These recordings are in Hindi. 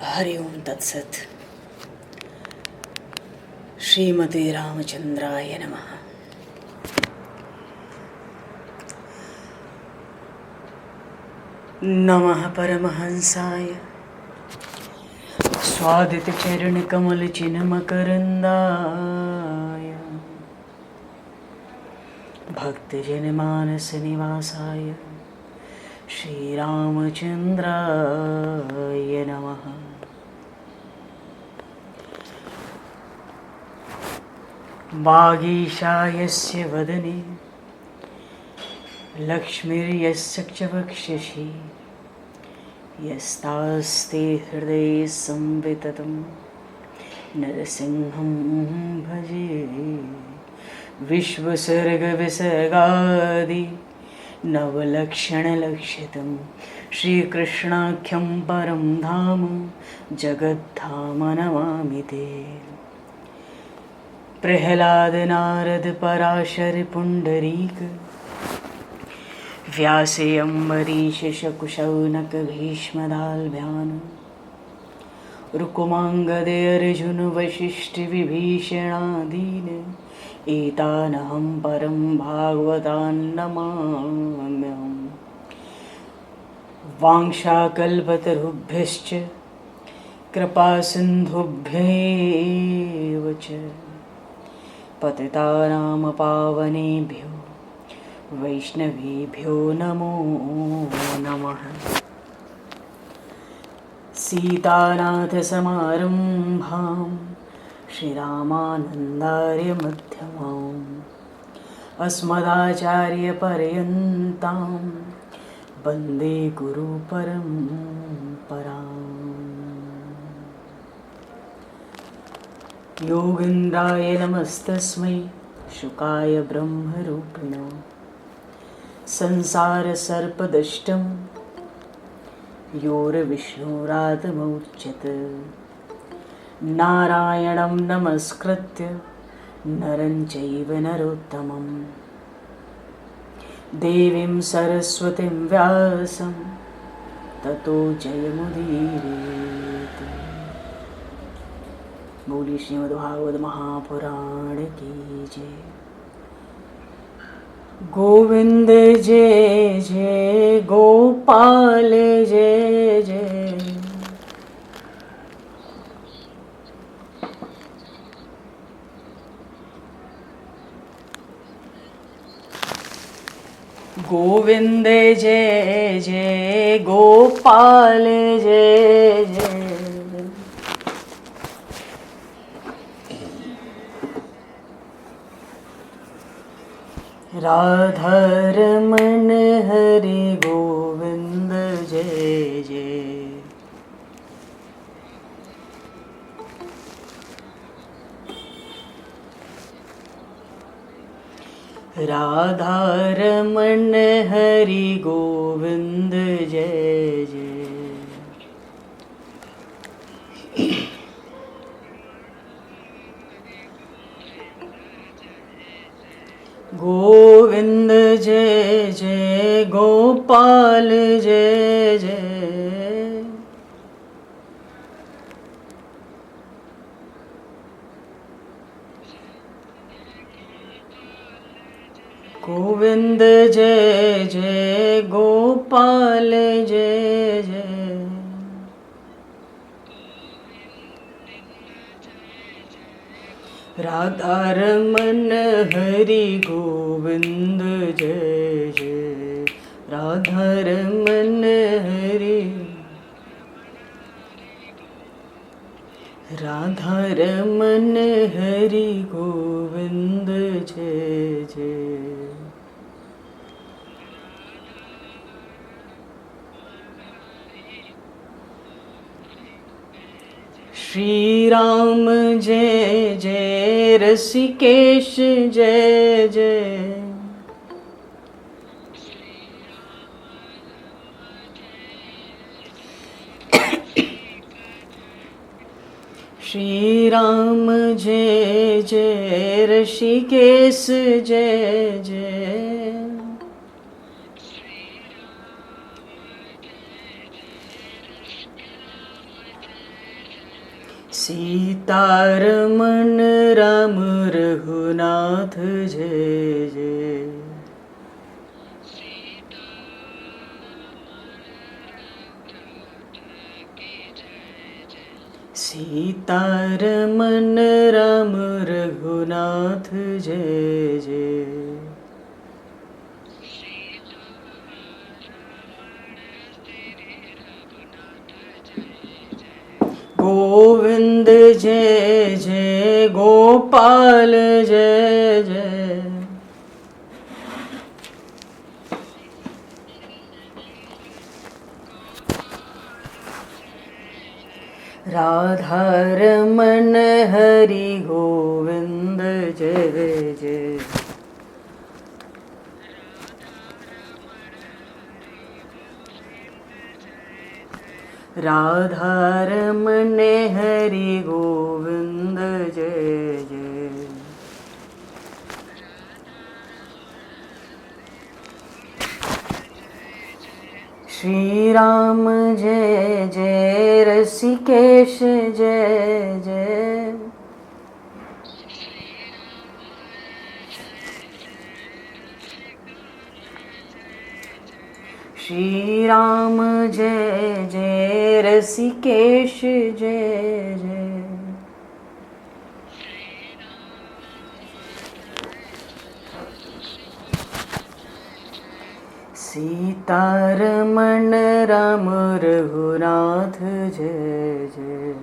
हरि ओम तत्सत। श्रीमते रामचंद्राय नमः। नमः परमहंसाय स्वादित चरण कमल चिन्मकरंदाय भक्तजन मानस निवासाय श्रीरामचंद्राय नमः। वागीशायस्य वदने लक्ष्मीर्यस्य च वक्षसि यस्तास्ते हृदये संविततं नरसिंहं भजे। विश्वसर्गविसर्गादि नवलक्षणलक्षितं श्रीकृष्णाख्यं परं धाम जगद्धाम नमामि ते। प्रह्लाद नारद पराशर पुंडरीक व्यासे अम्बरीश शकुशौनक भीष्मदाल्भ्यान् रुकुमाङ्गदे अर्जुन वसिष्ठ विभीषणादीन् एतानहं परं भागवतान् नमाम्यहम्। वाञ्छाकल्पतरुभ्यश्च कृपासिन्धुभ्यैव च पतितानां पावनेभ्यो वैष्णवेभ्यो नमो नमः। सीतानाथसमारम्भां श्रीरामानन्दार्यमध्यमाम् अस्मदाचार्यपर्यन्तां वन्दे गुरुपरम्पराम्। योगीन्द्राय नमस्तस्मै शुकाय ब्रह्मरूपिणे संसारसर्पदष्टं योर्विष्णुरातमौच्यत। नारायणं नमस्कृत्य नरं चैव नरोत्तमं देवीं सरस्वतीं व्यासं ततो जयमुदीरयेत्। बोली श्रीमद्भागवत महापुराण की जय। गोविंद जय जय गोपाल जय जय। गोविंद जय जय गोपाल जय जय। राधा रमण हरि गोविंद जय जय। राधा रमण हरि गोविंद जय जय। गोविंद जय जय गोपाल जय जय। गोविंद जय जय गोपाल जय जय। राधा रमण हरि गोविंद जय जय। राधा रमण हरि राधा रमण हरि गोविंद जय जय। श्री राम जय जय ऋषिकेश जय जय। श्री राम जय जय ऋषिकेश जय जय। सीतारमण राम रघुनाथ जय जय। सीतारमण राम रघुनाथ जय जय। गोविंद जय जय गोपाल जय जय। राधा रमण हरि गोविंद जय जय। राधा रमण हरि गोविंद जय जय। श्री राम जय जय ऋषिकेश जय जय। श्री राम जय जय ऋषिकेश जय जय। सीतारमण राम रघुनाथ जय जय।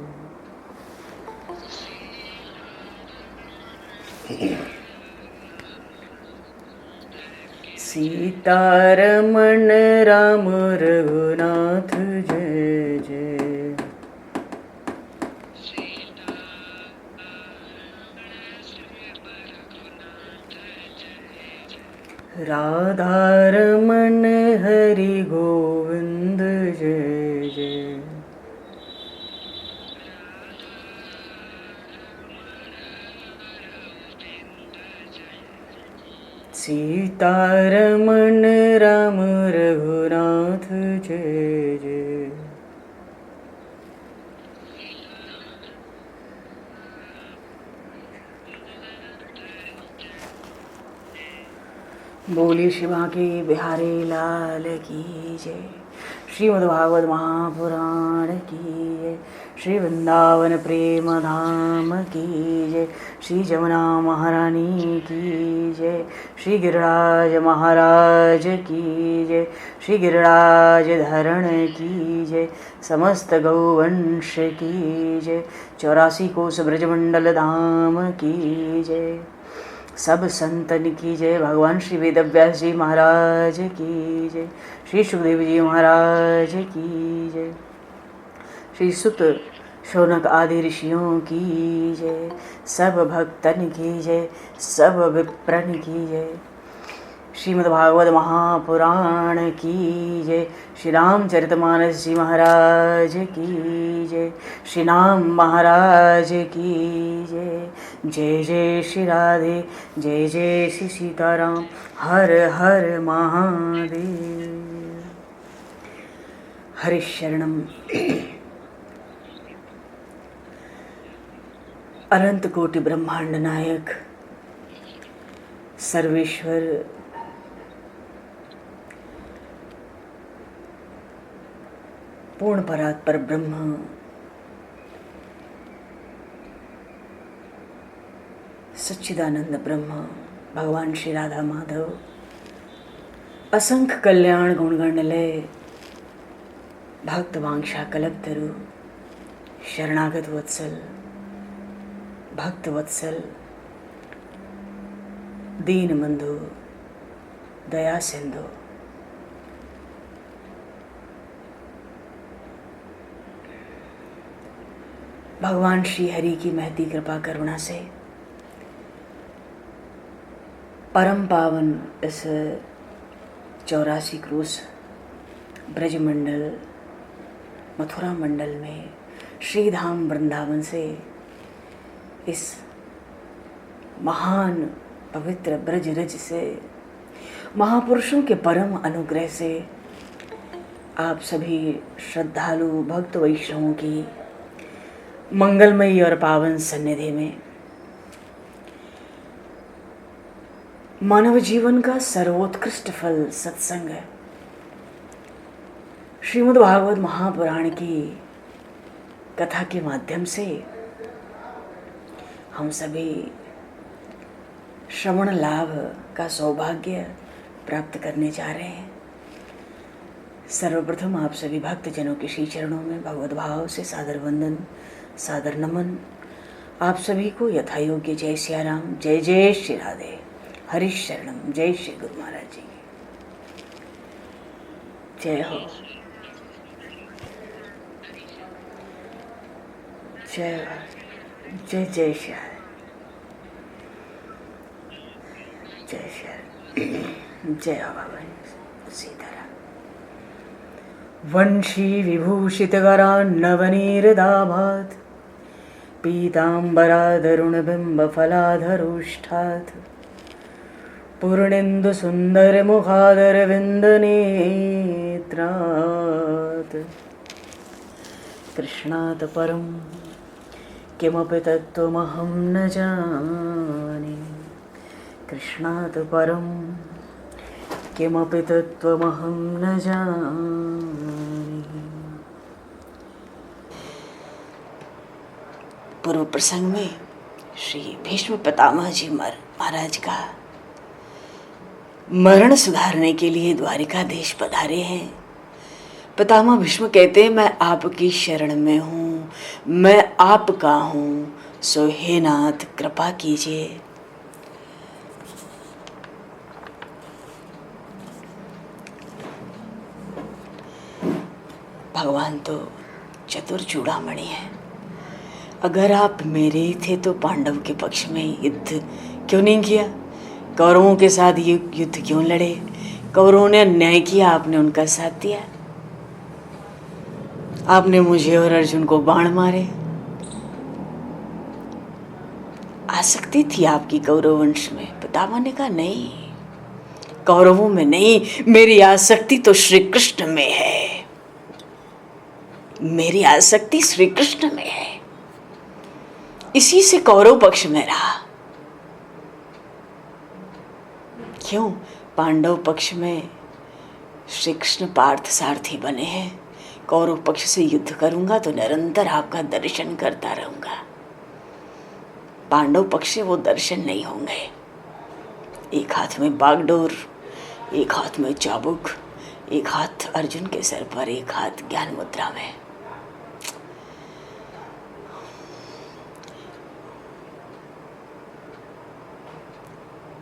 सीतारमण राम रघुनाथ जय जय। राधा रमण हरि गोविंद जय जय। सीतारमण राम रघुनाथ जय जय। बोली शिवा के बिहारी लाल की जय। श्रीमद्भागवत महापुराण की जय। श्री वृंदावन प्रेम धाम की जय। श्री जमुना महारानी की जय। श्री गिरिराज महाराज की जय। श्री गिरिराज धरण की जय। समस्त गौवंश की जय। 84 कोस ब्रजमंडल धाम की जय। सब संतन की जय। भगवान श्री वेदव्यास जी महाराज की जय। श्री सुखदेव जी महाराज की जय। श्री सुत शौनक आदि ऋषियों की जय। सब भक्तन की जय। सब विप्रन की जय। श्रीमद्भागवत महापुराण की जय। श्री रामचरितमानस जी महाराज की जय। श्री राम महाराज की जय। जय जय श्री राधे। जय जय श्री सीताराम। हर हर महादेव। हरि शरणम। अनंत कोटि ब्रह्मांड नायक सर्वेश्वर पूर्ण परात्पर ब्रह्म सच्चिदानंद ब्रह्म भगवान श्री राधा माधव असंख्य कल्याण गुणगण लय भक्त वांछा कल्पतरु शरणागत वत्सल भक्त वत्सल दीन बंधु दया सिंधु भगवान श्री हरि की महती कृपा करुणा से परम पावन इस 84 क्रोस ब्रजमंडल मथुरा मंडल में श्रीधाम वृंदावन से इस महान पवित्र ब्रज रज से महापुरुषों के परम अनुग्रह से आप सभी श्रद्धालु भक्त वैष्णवों की मंगलमयी और पावन सन्निधि में मानव जीवन का सर्वोत्कृष्ट फल सत्संग है। श्रीमद् भागवत महापुराण की कथा के माध्यम से हम सभी श्रवण लाभ का सौभाग्य प्राप्त करने जा रहे हैं। सर्वप्रथम आप सभी भक्तजनों के श्री चरणों में भगवत भाव से सादर वंदन, सादर नमन। आप सभी को यथा योग्य जय सियाराम, जय जय श्री राधे, हरि शरणम, जय श्री गुरु महाराज जी की जय हो, जय जय जय श्री राधे, जय श्री जय हो भगवान सीताराम। वंशी विभूषितकरान्नवनीरदाभात् पीताम्बरादरुणबिम्बफलाधरोष्ठात् पूर्णेन्दुसुन्दरमुखादरविन्दनेत्रात् कृष्णात् परं किमपि तत्त्वमहं न जाने, कृष्णात् परं किमपि तत्त्वमहं न जाने। पूर्व प्रसंग में श्री भीष्म पितामह जी महाराज का मरण सुधारने के लिए द्वारिकाधीश पधारे हैं। पितामह भीष्म कहते हैं, मैं आपकी शरण में हूँ, मैं आपका हूँ, सो हे नाथ कृपा कीजिए। भगवान तो चतुर चूड़ामणि है। अगर आप मेरे थे तो पांडव के पक्ष में युद्ध क्यों नहीं किया? कौरवों के साथ युद्ध क्यों लड़े? कौरवों ने अन्याय किया, आपने उनका साथ दिया। आपने मुझे और अर्जुन को बाण मारे। आसक्ति थी आपकी कौरव वंश में। पितामह ने कहा नहीं, कौरवों में नहीं, मेरी आसक्ति तो श्री कृष्ण में है। मेरी आसक्ति श्री कृष्ण में है, इसी से कौरव पक्ष में रहा। क्यों? पांडव पक्ष में श्री कृष्ण पार्थ सारथी बने हैं। कौरव पक्ष से युद्ध करूंगा तो निरंतर आपका दर्शन करता रहूंगा। पांडव पक्ष से वो दर्शन नहीं होंगे। एक हाथ में बागडोर, एक हाथ में चाबुक, एक हाथ अर्जुन के सर पर, एक हाथ ज्ञान मुद्रा में।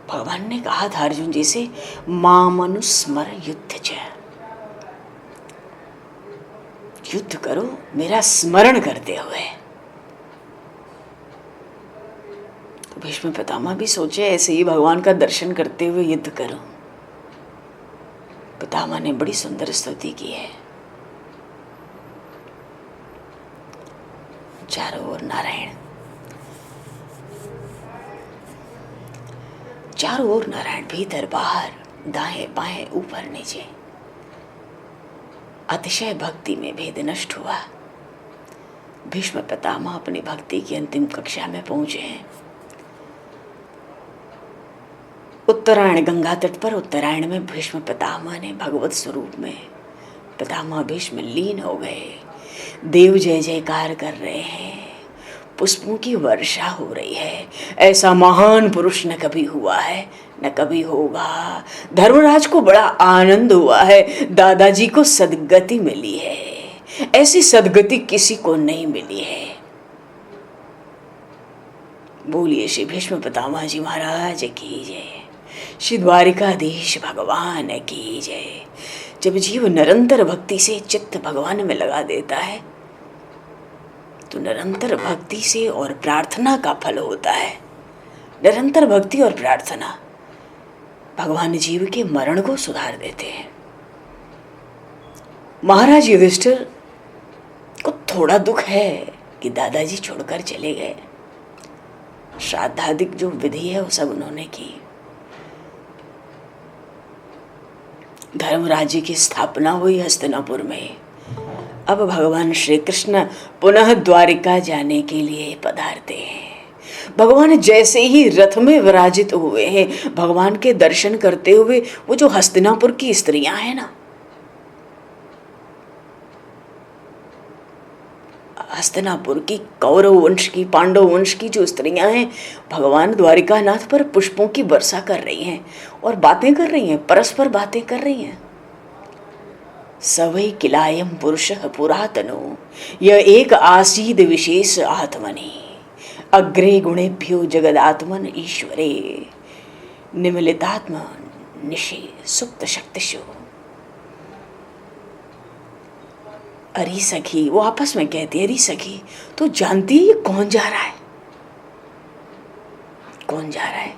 भगवान ने कहा था अर्जुन जी से, मामनुस्मर युद्ध च, युद्ध करो मेरा स्मरण करते हुए। तो भीष्म पितामह भी सोचे ऐसे ही भगवान का दर्शन करते हुए युद्ध करो। पितामह ने बड़ी सुंदर स्तुति की है। चारों ओर नारायण, चारों ओर नारायण, भीतर बाहर, दाएं बाएं, ऊपर नीचे। अतिशय भक्ति में भेद नष्ट हुआ। भीष्म पितामह अपनी भक्ति की अंतिम कक्षा में पहुंचे हैं। उत्तरायण गंगा तट पर, उत्तरायण में भीष्म पितामह ने भगवत स्वरूप में पितामह भीष्म लीन हो गए। देव जय जयकार कर रहे हैं, पुष्पों की वर्षा हो रही है। ऐसा महान पुरुष न कभी हुआ है, न कभी होगा। धर्मराज को बड़ा आनंद हुआ है, दादाजी को सदगति मिली है। ऐसी सदगति किसी को नहीं मिली है। बोलिए श्री भीष्म पितामह जी महाराज की जय, श्री द्वारिकाधीश भगवान की जय। जब जीव निरंतर भक्ति से चित्त भगवान में लगा देता है तो निरंतर भक्ति से और प्रार्थना का फल होता है। निरंतर भक्ति और प्रार्थना भगवान जीव के मरण को सुधार देते हैं। महाराज युधिष्ठिर को थोड़ा दुख है कि दादाजी छोड़कर चले गए। श्राद्धादिक जो विधि है वो सब उन्होंने की। धर्म राज्य की स्थापना हुई हस्तिनापुर में। अब भगवान श्री कृष्ण पुनः द्वारिका जाने के लिए पधारते हैं। भगवान जैसे ही रथ में विराजित हुए हैं, भगवान के दर्शन करते हुए वो जो हस्तिनापुर की स्त्रियां हैं ना, हस्तिनापुर की कौरव वंश की, पांडव वंश की जो स्त्रियां हैं, भगवान द्वारिकानाथ पर पुष्पों की वर्षा कर रही हैं और बातें कर रही हैं, परस्पर बातें कर रही हैं। सवै किलायम पुरुष पुरातनो यह एक आसीद विशेष आत्मनि अग्रे गुणेभ्यो जगदात्मन ईश्वरे निमिलितात्म निशे सुप्त शक्तिशो। अरे सखी, वो आपस में कहती है, अरे सखी तो जानती है ये कौन जा रहा है, कौन जा रहा है।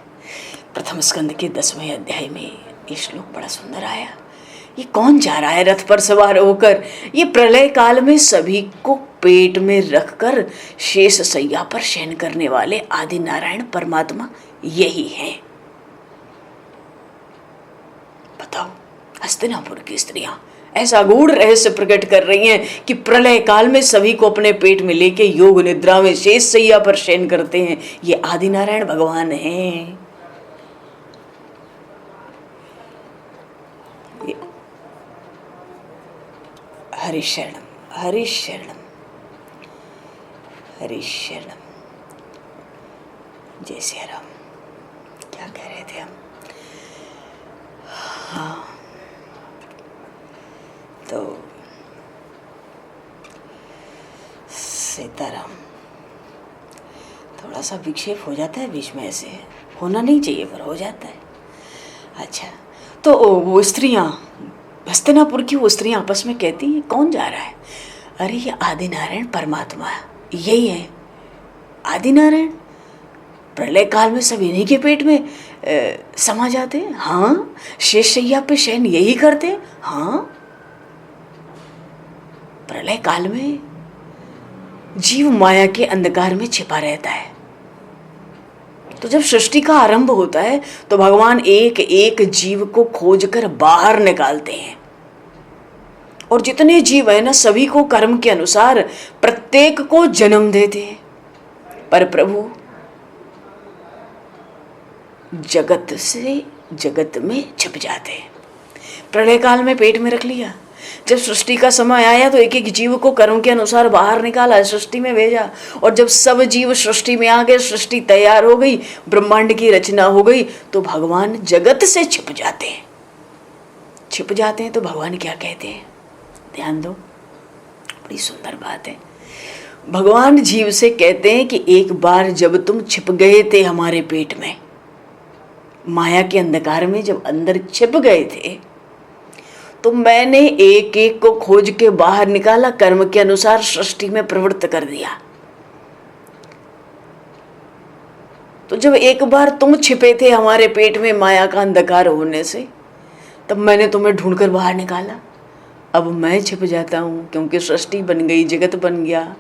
प्रथम स्कंद के 10वें अध्याय में ये श्लोक बड़ा सुंदर आया। ये कौन जा रहा है रथ पर सवार होकर? ये प्रलय काल में सभी को पेट में रखकर शेष सैया पर शयन करने वाले आदि नारायण परमात्मा यही हैं। बताओ, हस्तिनापुर की स्त्रियां ऐसा गूढ़ रहस्य प्रकट कर रही हैं कि प्रलय काल में सभी को अपने पेट में लेके योग निद्रा में शेष सैया पर शयन करते हैं, ये आदि नारायण भगवान हैं। हरि शरणम, हरि शरणम, हरि शरणम। जय श्री राम। क्या कह रहे थे हम? हाँ, तो सीताराम, थोड़ा सा विक्षेप हो जाता है बीच में, ऐसे होना नहीं चाहिए पर हो जाता है। अच्छा, तो वो स्त्रियां, हस्तिनापुर की वो स्त्रियां आपस में कहती हैं, कौन जा रहा है? अरे ये आदि नारायण परमात्मा यही है। आदि नारायण प्रलय काल में सब इन्हीं के पेट में समा जाते हैं। हाँ, शेष शैया पे शयन यही करते हैं। हाँ, प्रलय काल में जीव माया के अंधकार में छिपा रहता है। तो जब सृष्टि का आरंभ होता है तो भगवान एक एक जीव को खोजकर बाहर निकालते हैं, और जितने जीव है ना, सभी को कर्म के अनुसार प्रत्येक को जन्म देते हैं। पर प्रभु जगत से जगत में छिप जाते हैं। प्रलय काल में पेट में रख लिया, जब सृष्टि का समय आया तो एक एक जीव को कर्म के अनुसार बाहर निकाला, सृष्टि में भेजा, और जब सब जीव सृष्टि में आ गए, सृष्टि तैयार हो गई, ब्रह्मांड की रचना हो गई, तो भगवान जगत से छिप जाते हैं। छिप जाते हैं तो भगवान क्या कहते हैं? ध्यान दो, बड़ी सुंदर बात है। भगवान जीव से कहते हैं कि एक बार जब तुम छिप गए थे हमारे पेट में, माया के अंधकार में जब अंदर छिप गए थे, तो मैंने एक एक को खोज के बाहर निकाला, कर्म के अनुसार सृष्टि में प्रवृत्त कर दिया। तो जब एक बार तुम छिपे थे हमारे पेट में माया का अंधकार होने से, तब मैंने तुम्हें ढूंढकर बाहर निकाला। अब मैं छिप जाता हूं क्योंकि सृष्टि बन गई, जगत बन गया।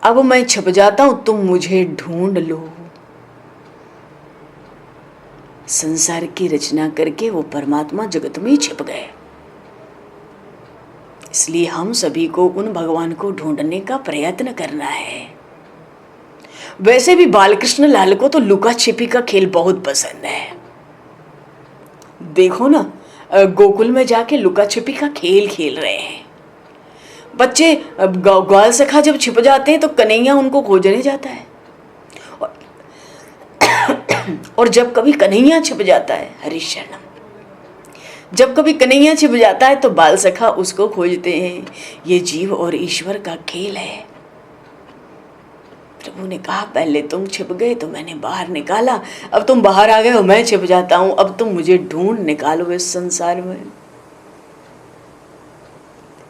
अब मैं छिप जाता हूं, तुम मुझे ढूंढ लो। संसार की रचना करके वो परमात्मा जगत में ही छिप गए। इसलिए हम सभी को उन भगवान को ढूंढने का प्रयत्न करना है। वैसे भी बालकृष्ण लाल को तो लुका छिपी का खेल बहुत पसंद है। देखो ना, गोकुल में जाके लुका छिपी का खेल खेल रहे हैं बच्चे। ग्वाल सखा जब छिप जाते हैं तो कन्हैया उनको खोजने जाता है, और जब कभी कन्हैया छिप जाता है, हरि शरणम, जब कभी कन्हैया छिप जाता है तो बाल सखा उसको खोजते हैं। ये जीव और ईश्वर का खेल है। प्रभु ने कहा, पहले तुम छिप गए तो मैंने बाहर निकाला, अब तुम बाहर आ गए हो, मैं छिप जाता हूं, अब तुम मुझे ढूंढ निकालो इस संसार में।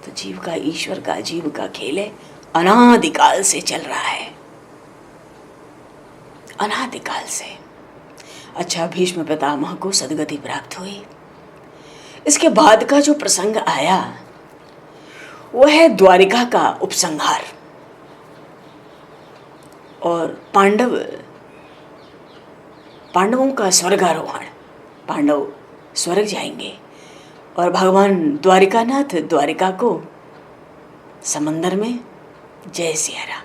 तो जीव का ईश्वर का, जीव का खेल है, अनादिकाल से चल रहा है, अनादिकाल से। अच्छा, भीष्म पितामह को सदगति प्राप्त हुई। इसके बाद का जो प्रसंग आया वह है द्वारिका का उपसंहार, और पांडवों का स्वर्गारोहण। पांडव स्वर्ग जाएंगे और भगवान द्वारिकानाथ द्वारिका को समंदर में जय सिया राम।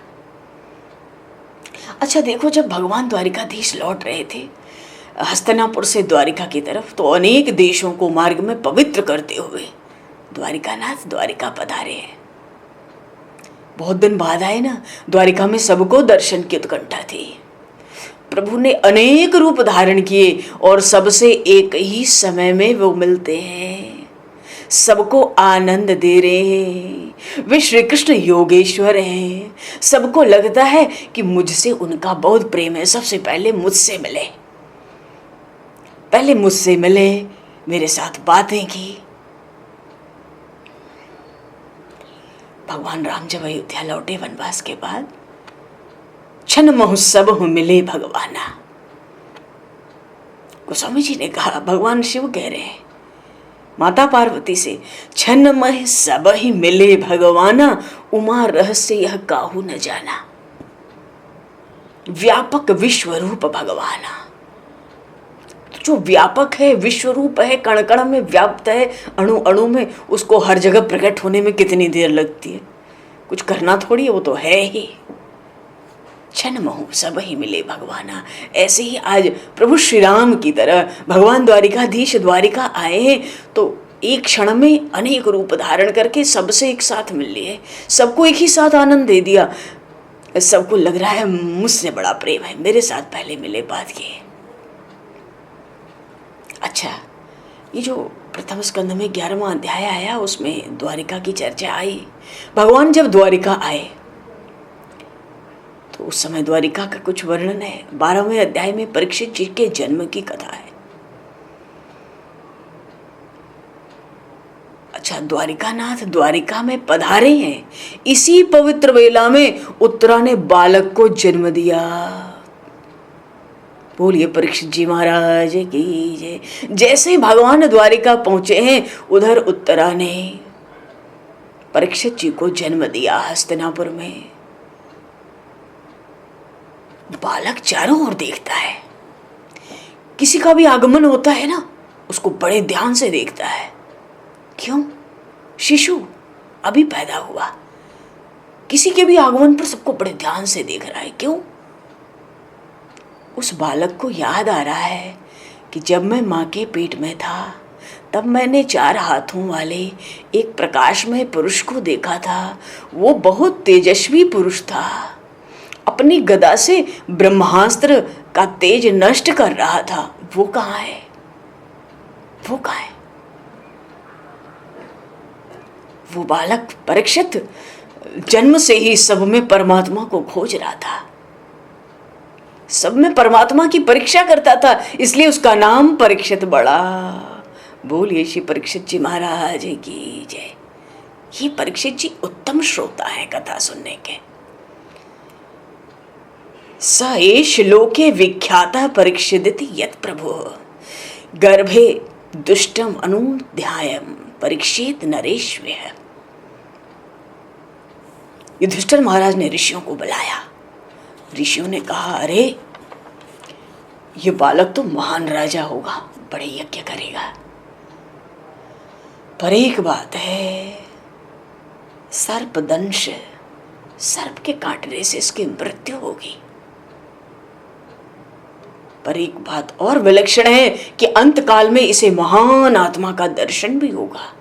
अच्छा देखो, जब भगवान द्वारिकाधीश लौट रहे थे हस्तिनापुर से द्वारिका की तरफ, तो अनेक देशों को मार्ग में पवित्र करते हुए द्वारिकानाथ द्वारिका पधारे हैं। बहुत दिन बाद आए ना, द्वारिका में सबको दर्शन की उत्कंठा थी। प्रभु ने अनेक रूप धारण किए और सबसे एक ही समय में वो मिलते हैं, सबको आनंद दे रहे हैं। वे श्री कृष्ण योगेश्वर हैं। सबको लगता है कि मुझसे उनका बहुत प्रेम है। सबसे पहले मुझसे मिले, मेरे साथ बातें की। भगवान राम जब अयोध्या लौटे वनवास के बाद, क्षण महोत्सव मिले भगवाना। गोस्वामी जी ने कहा, भगवान शिव कह रहे हैं माता पार्वती से, क्षण मह सब ही मिले भगवाना, उमा रहस्य यह काहू न जाना। व्यापक विश्व रूप भगवाना, जो व्यापक है, विश्व रूप है, कण कण में व्याप्त है, अणु अणु में, उसको हर जगह प्रकट होने में कितनी देर लगती है? कुछ करना थोड़ी है, वो तो है ही। क्षण महु सब ही मिले भगवाना। ऐसे ही आज प्रभु श्री राम की तरह भगवान द्वारिकाधीश द्वारिका आए हैं, तो एक क्षण में अनेक रूप धारण करके सबसे एक साथ मिल लिए, सबको एक ही साथ आनंद दे दिया। सबको लग रहा है मुझसे बड़ा प्रेम है, मेरे साथ पहले मिले, बात किए। अच्छा, ये जो प्रथम स्कंद में 11वां अध्याय आया, उसमें द्वारिका की चर्चा आई। भगवान जब द्वारिका आए तो उस समय द्वारिका का कुछ वर्णन है। 12वें अध्याय में परीक्षित जी के जन्म की कथा है। अच्छा, द्वारिकानाथ द्वारिका में पधारे हैं। इसी पवित्र वेला में उत्तरा ने बालक को जन्म दिया। बोलिए परीक्षित जी महाराज की जय। जैसे भगवान द्वारिका पहुंचे हैं, उधर उत्तरा ने परीक्षित जी को जन्म दिया हस्तिनापुर में। बालक चारों ओर देखता है। किसी का भी आगमन होता है ना, उसको बड़े ध्यान से देखता है। क्यों? शिशु अभी पैदा हुआ, किसी के भी आगमन पर सबको बड़े ध्यान से देख रहा है। क्यों? उस बालक को याद आ रहा है कि जब मैं माँ के पेट में था, तब मैंने 4 हाथों वाले एक प्रकाशमय पुरुष को देखा था। वो बहुत तेजस्वी पुरुष था, अपनी गदा से ब्रह्मास्त्र का तेज नष्ट कर रहा था। वो कहाँ है? वो कहाँ है? वो बालक परीक्षित जन्म से ही सब में परमात्मा को खोज रहा था, सब में परमात्मा की परीक्षा करता था, इसलिए उसका नाम परीक्षित पड़ा। बोलिए श्री परीक्षित जी महाराज की जय। ये परीक्षित जी उत्तम श्रोता है कथा सुनने के। स एष लोके विख्याता परीक्षिदिति यत् प्रभु गर्भे दुष्टम अनुध्यायम परीक्षित नरेश्व्य। युधिष्ठिर महाराज ने ऋषियों को बुलाया। ऋषियों ने कहा, अरे ये बालक तो महान राजा होगा, बड़े यज्ञ करेगा, पर एक बात है, सर्पदंश, सर्प के काटने से इसकी मृत्यु होगी। पर एक बात और विलक्षण है कि अंत काल में इसे महान आत्मा का दर्शन भी होगा,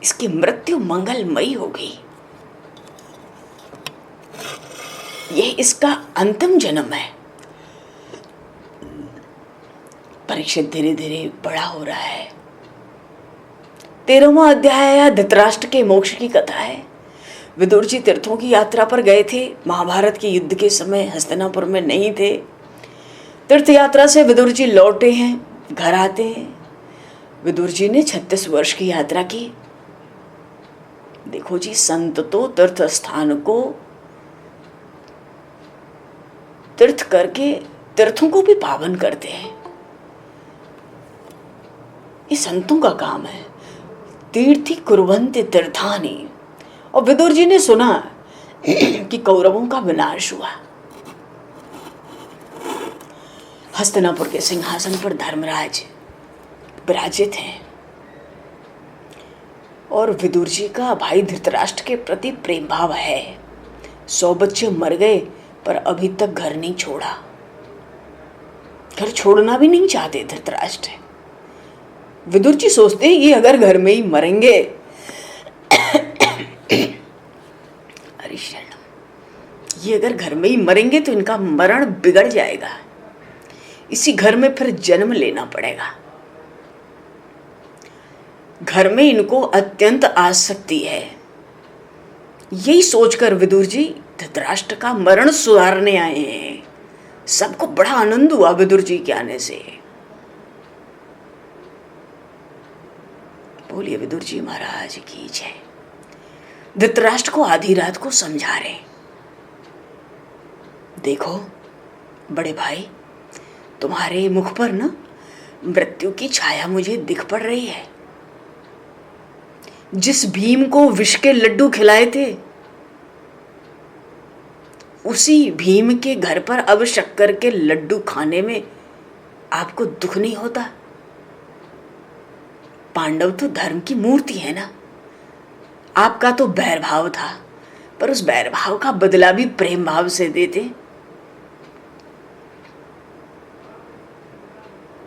इसकी मृत्यु मंगलमयी होगी। यह इसका अंतिम जन्म है। परीक्षित धीरे धीरे बड़ा हो रहा है। 13वां अध्याय धृतराष्ट्र के मोक्ष की कथा है। विदुर जी तीर्थों की यात्रा पर गए थे, महाभारत के युद्ध के समय हस्तिनापुर में नहीं थे। तीर्थ यात्रा से विदुर जी लौटे हैं, घर आते हैं। विदुर जी ने 36 वर्ष की यात्रा की। देखो जी, संत तो तीर्थ स्थान को तीर्थ करके तीर्थों को भी पावन करते हैं, ये संतों का काम है। तीर्थी कुर्वन्ति तीर्थानि। और विदुर जी ने सुना कि कौरवों का विनाश हुआ। हस्तिनापुर के सिंहासन पर धर्मराज विराजित हैं। और विदुर जी का भाई धृतराष्ट्र के प्रति प्रेम भाव है। 100 बच्चे मर गए पर अभी तक घर नहीं छोड़ा, घर छोड़ना भी नहीं चाहते धृतराष्ट्र। विदुर जी सोचते हैं ये अगर घर में ही मरेंगे अरे शरणम, ये अगर घर में ही मरेंगे तो इनका मरण बिगड़ जाएगा, इसी घर में फिर जन्म लेना पड़ेगा। घर में इनको अत्यंत आसक्ति है। यही सोचकर विदुर जी धृतराष्ट्र का मरण सुधारने आए हैं। सबको बड़ा आनंद हुआ विदुर जी के आने से। बोलिए विदुर जी महाराज की जय। धृतराष्ट्र को आधी रात को समझा रहे, देखो बड़े भाई, तुम्हारे मुख पर ना मृत्यु की छाया मुझे दिख पड़ रही है। जिस भीम को विष के लड्डू खिलाए थे, उसी भीम के घर पर अब शक्कर के लड्डू खाने में आपको दुख नहीं होता? पांडव तो धर्म की मूर्ति है ना। आपका तो बैर भाव था, पर उस बैर भाव का बदला भी प्रेम भाव से देते।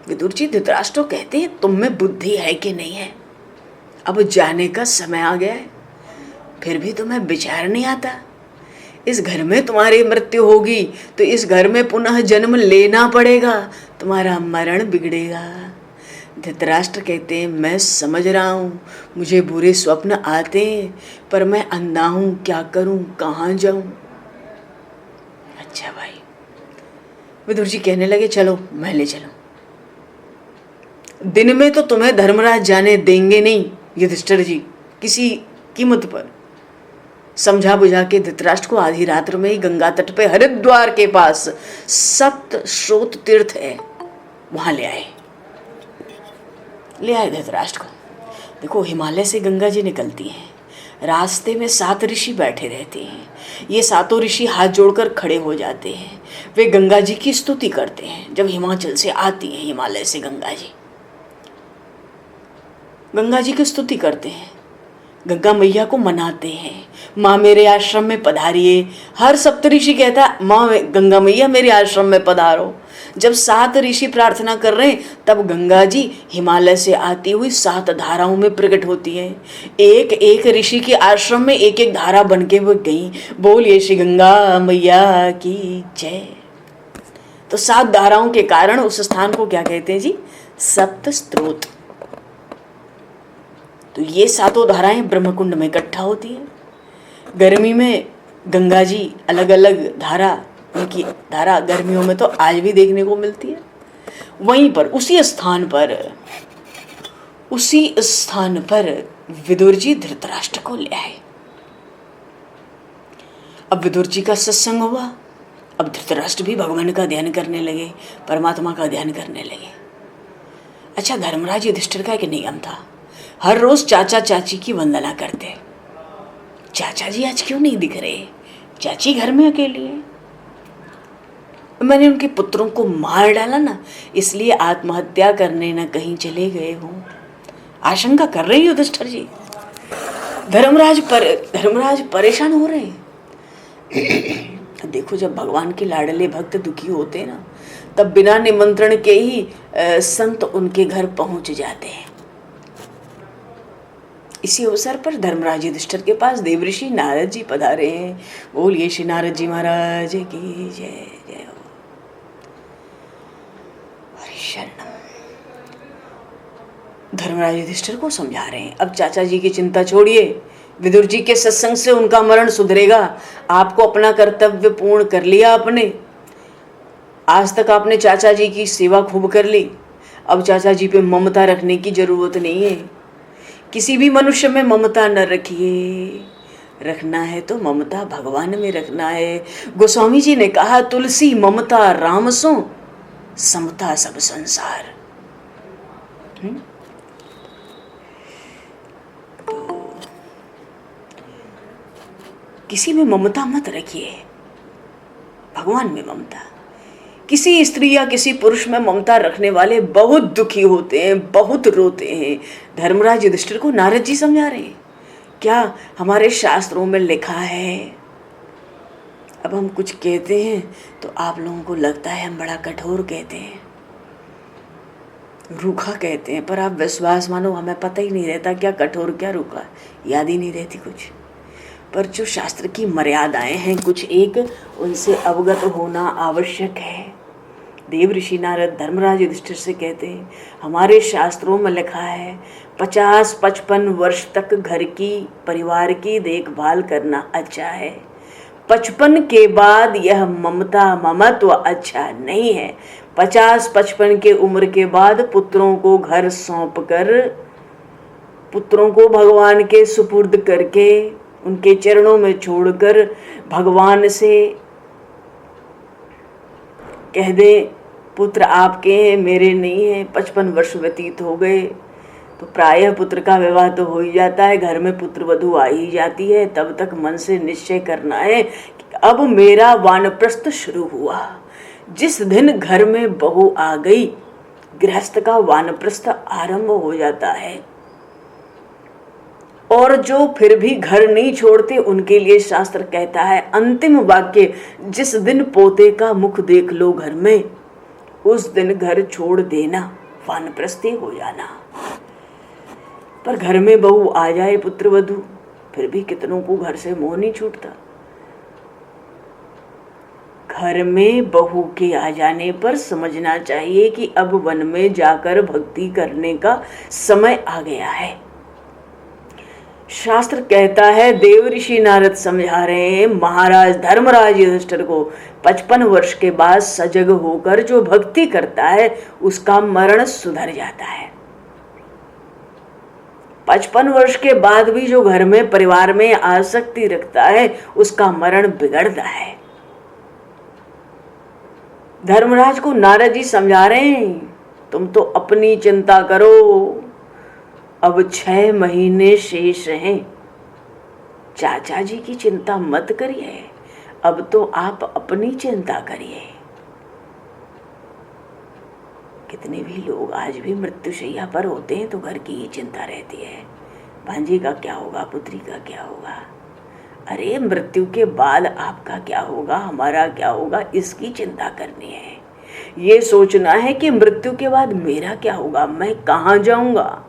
विदुर जी धृतराष्ट्र कहते हैं तुम में बुद्धि है कि नहीं है? अब जाने का समय आ गया है, फिर भी तुम्हें विचार नहीं आता। इस घर में तुम्हारी मृत्यु होगी तो इस घर में पुनः जन्म लेना पड़ेगा, तुम्हारा मरण बिगड़ेगा। धृतराष्ट्र कहते हैं मैं समझ रहा हूँ, मुझे बुरे स्वप्न आते हैं, पर मैं अंधा हूँ, क्या करूँ, कहाँ जाऊँ? अच्छा भाई। विदुर जी कहने लगे चलो मैं ले चलूँ। दिन में तो तुम्हें धर्मराज जाने देंगे नहीं युधिष्ठिर जी, किसी कीमत पर। समझा बुझा के धृतराष्ट्र को आधी रात्र में ही गंगा तट पे हरिद्वार के पास सप्त स्रोत तीर्थ है, वहां ले आए धृतराष्ट्र को। देखो हिमालय से गंगा जी निकलती हैं, रास्ते में 7 ऋषि बैठे रहते हैं। ये 7 ऋषि हाथ जोड़कर खड़े हो जाते हैं, वे गंगा जी की स्तुति करते हैं। जब हिमाचल से आती हैं, हिमालय से गंगा जी की स्तुति करते हैं, गंगा मैया को मनाते हैं, माँ मेरे आश्रम में पधारिए। हर सप्तऋषि कहता है माँ गंगा मैया मेरे आश्रम में पधारो। जब 7 ऋषि प्रार्थना कर रहे हैं, तब गंगा जी हिमालय से आती हुई 7 धाराओं में प्रकट होती हैं। एक एक ऋषि के आश्रम में एक एक धारा बन के वो गई। बोलिए श्री गंगा मैया की जय। तो 7 धाराओं के कारण उस स्थान को क्या कहते हैं जी? सप्त स्रोत। तो ये 7 धाराएं ब्रह्मकुंड में इकट्ठा होती है। गर्मी में गंगा जी अलग अलग धारा, उनकी धारा गर्मियों में तो आज भी देखने को मिलती है। वहीं पर उसी स्थान पर विदुर जी धृतराष्ट्र को ले आए। अब विदुर जी का सत्संग हुआ। अब धृतराष्ट्र भी भगवान का ध्यान करने लगे, परमात्मा का ध्यान करने लगे। अच्छा, धर्मराज युधिष्ठिर का एक नियम था, हर रोज चाचा चाची की वंदना करते। चाचा जी आज क्यों नहीं दिख रहे? चाची घर में अकेली है। मैंने उनके पुत्रों को मार डाला ना, इसलिए आत्महत्या करने न कहीं चले गए हों, आशंका कर रहे हैं युधिष्ठिर जी। धर्मराज परेशान हो रहे हैं। देखो, जब भगवान के लाडले भक्त दुखी होते हैं ना, तब बिना निमंत्रण के ही संत उनके घर पहुंच जाते हैं। इसी अवसर पर धर्मराज युधिष्ठिर के पास देवऋषि नारद जी पधारे हैं। बोलिए श्री नारद जी महाराज की जय जय हो। हरि शरणम। धर्मराज युधिष्ठिर को समझा रहे हैं, अब चाचा जी की चिंता छोड़िए, विदुर जी के सत्संग से उनका मरण सुधरेगा। आपको अपना कर्तव्य पूर्ण कर लिया आपने, आज तक आपने चाचा जी की सेवा खूब कर ली। अब चाचा जी पे ममता रखने की जरूरत नहीं है। किसी भी मनुष्य में ममता न रखिए, रखना है तो ममता भगवान में रखना है। गोस्वामी जी ने कहा, तुलसी ममता राम सो समता सब संसार। तो किसी में ममता मत रखिए, भगवान में ममता। किसी स्त्री या किसी पुरुष में ममता रखने वाले बहुत दुखी होते हैं, बहुत रोते हैं। धर्मराज युधिष्ठिर को नारद जी समझा रहे हैं, क्या हमारे शास्त्रों में लिखा है? अब हम कुछ कहते हैं तो आप लोगों को लगता है हम बड़ा कठोर कहते हैं, रूखा कहते हैं, पर आप विश्वास मानो हमें पता ही नहीं रहता क्या कठोर क्या रूखा, याद ही नहीं रहती कुछ। पर जो शास्त्र की मर्यादाएं हैं कुछ एक, उनसे अवगत होना आवश्यक है। देव ऋषि नारद धर्मराज युधिष्ठिर से कहते हैं, हमारे शास्त्रों में लिखा है 50-55 वर्ष तक घर की परिवार की देखभाल करना अच्छा है। 55 के बाद यह ममता ममत्व अच्छा नहीं है। 50-55 के उम्र के बाद पुत्रों को घर सौंप कर, पुत्रों को भगवान के सुपुर्द करके, उनके चरणों में छोड़कर भगवान से कह दे पुत्र आपके हैं मेरे नहीं हैं। 55 वर्ष व्यतीत हो गए तो प्रायः पुत्र का विवाह तो हो ही जाता है, घर में पुत्र वधू आ ही जाती है। तब तक मन से निश्चय करना है कि अब मेरा वानप्रस्थ शुरू हुआ। जिस दिन घर में बहू आ गई गृहस्थ का वानप्रस्थ आरंभ हो जाता है। और जो फिर भी घर नहीं छोड़ते उनके लिए शास्त्र कहता है अंतिम वाक्य, जिस दिन पोते का मुख देख लो घर में उस दिन घर छोड़ देना, वानप्रस्थी हो जाना। पर घर में बहू आ जाए पुत्र वधू, फिर भी कितनों को घर से मोह नहीं छूटता। घर में बहू के आ जाने पर समझना चाहिए कि अब वन में जाकर भक्ति करने का समय आ गया है। शास्त्र कहता है, देव ऋषि नारद समझा रहे हैं महाराज धर्मराज युधिष्ठिर को, 55 वर्ष के बाद सजग होकर जो भक्ति करता है उसका मरण सुधर जाता है। 55 वर्ष के बाद भी जो घर में परिवार में आसक्ति रखता है उसका मरण बिगड़ता है। धर्मराज को नारद जी समझा रहे हैं, तुम तो अपनी चिंता करो, अब 6 महीने शेष हैं। चाचा जी की चिंता मत करिए, अब तो आप अपनी चिंता करिए। कितने भी लोग आज भी मृत्युशैया पर होते हैं तो घर की ही चिंता रहती है, भांजी का क्या होगा, पुत्री का क्या होगा। अरे मृत्यु के बाद आपका क्या होगा, हमारा क्या होगा, इसकी चिंता करनी है। ये सोचना है कि मृत्यु के बाद मेरा क्या होगा, मैं कहाँ जाऊंगा।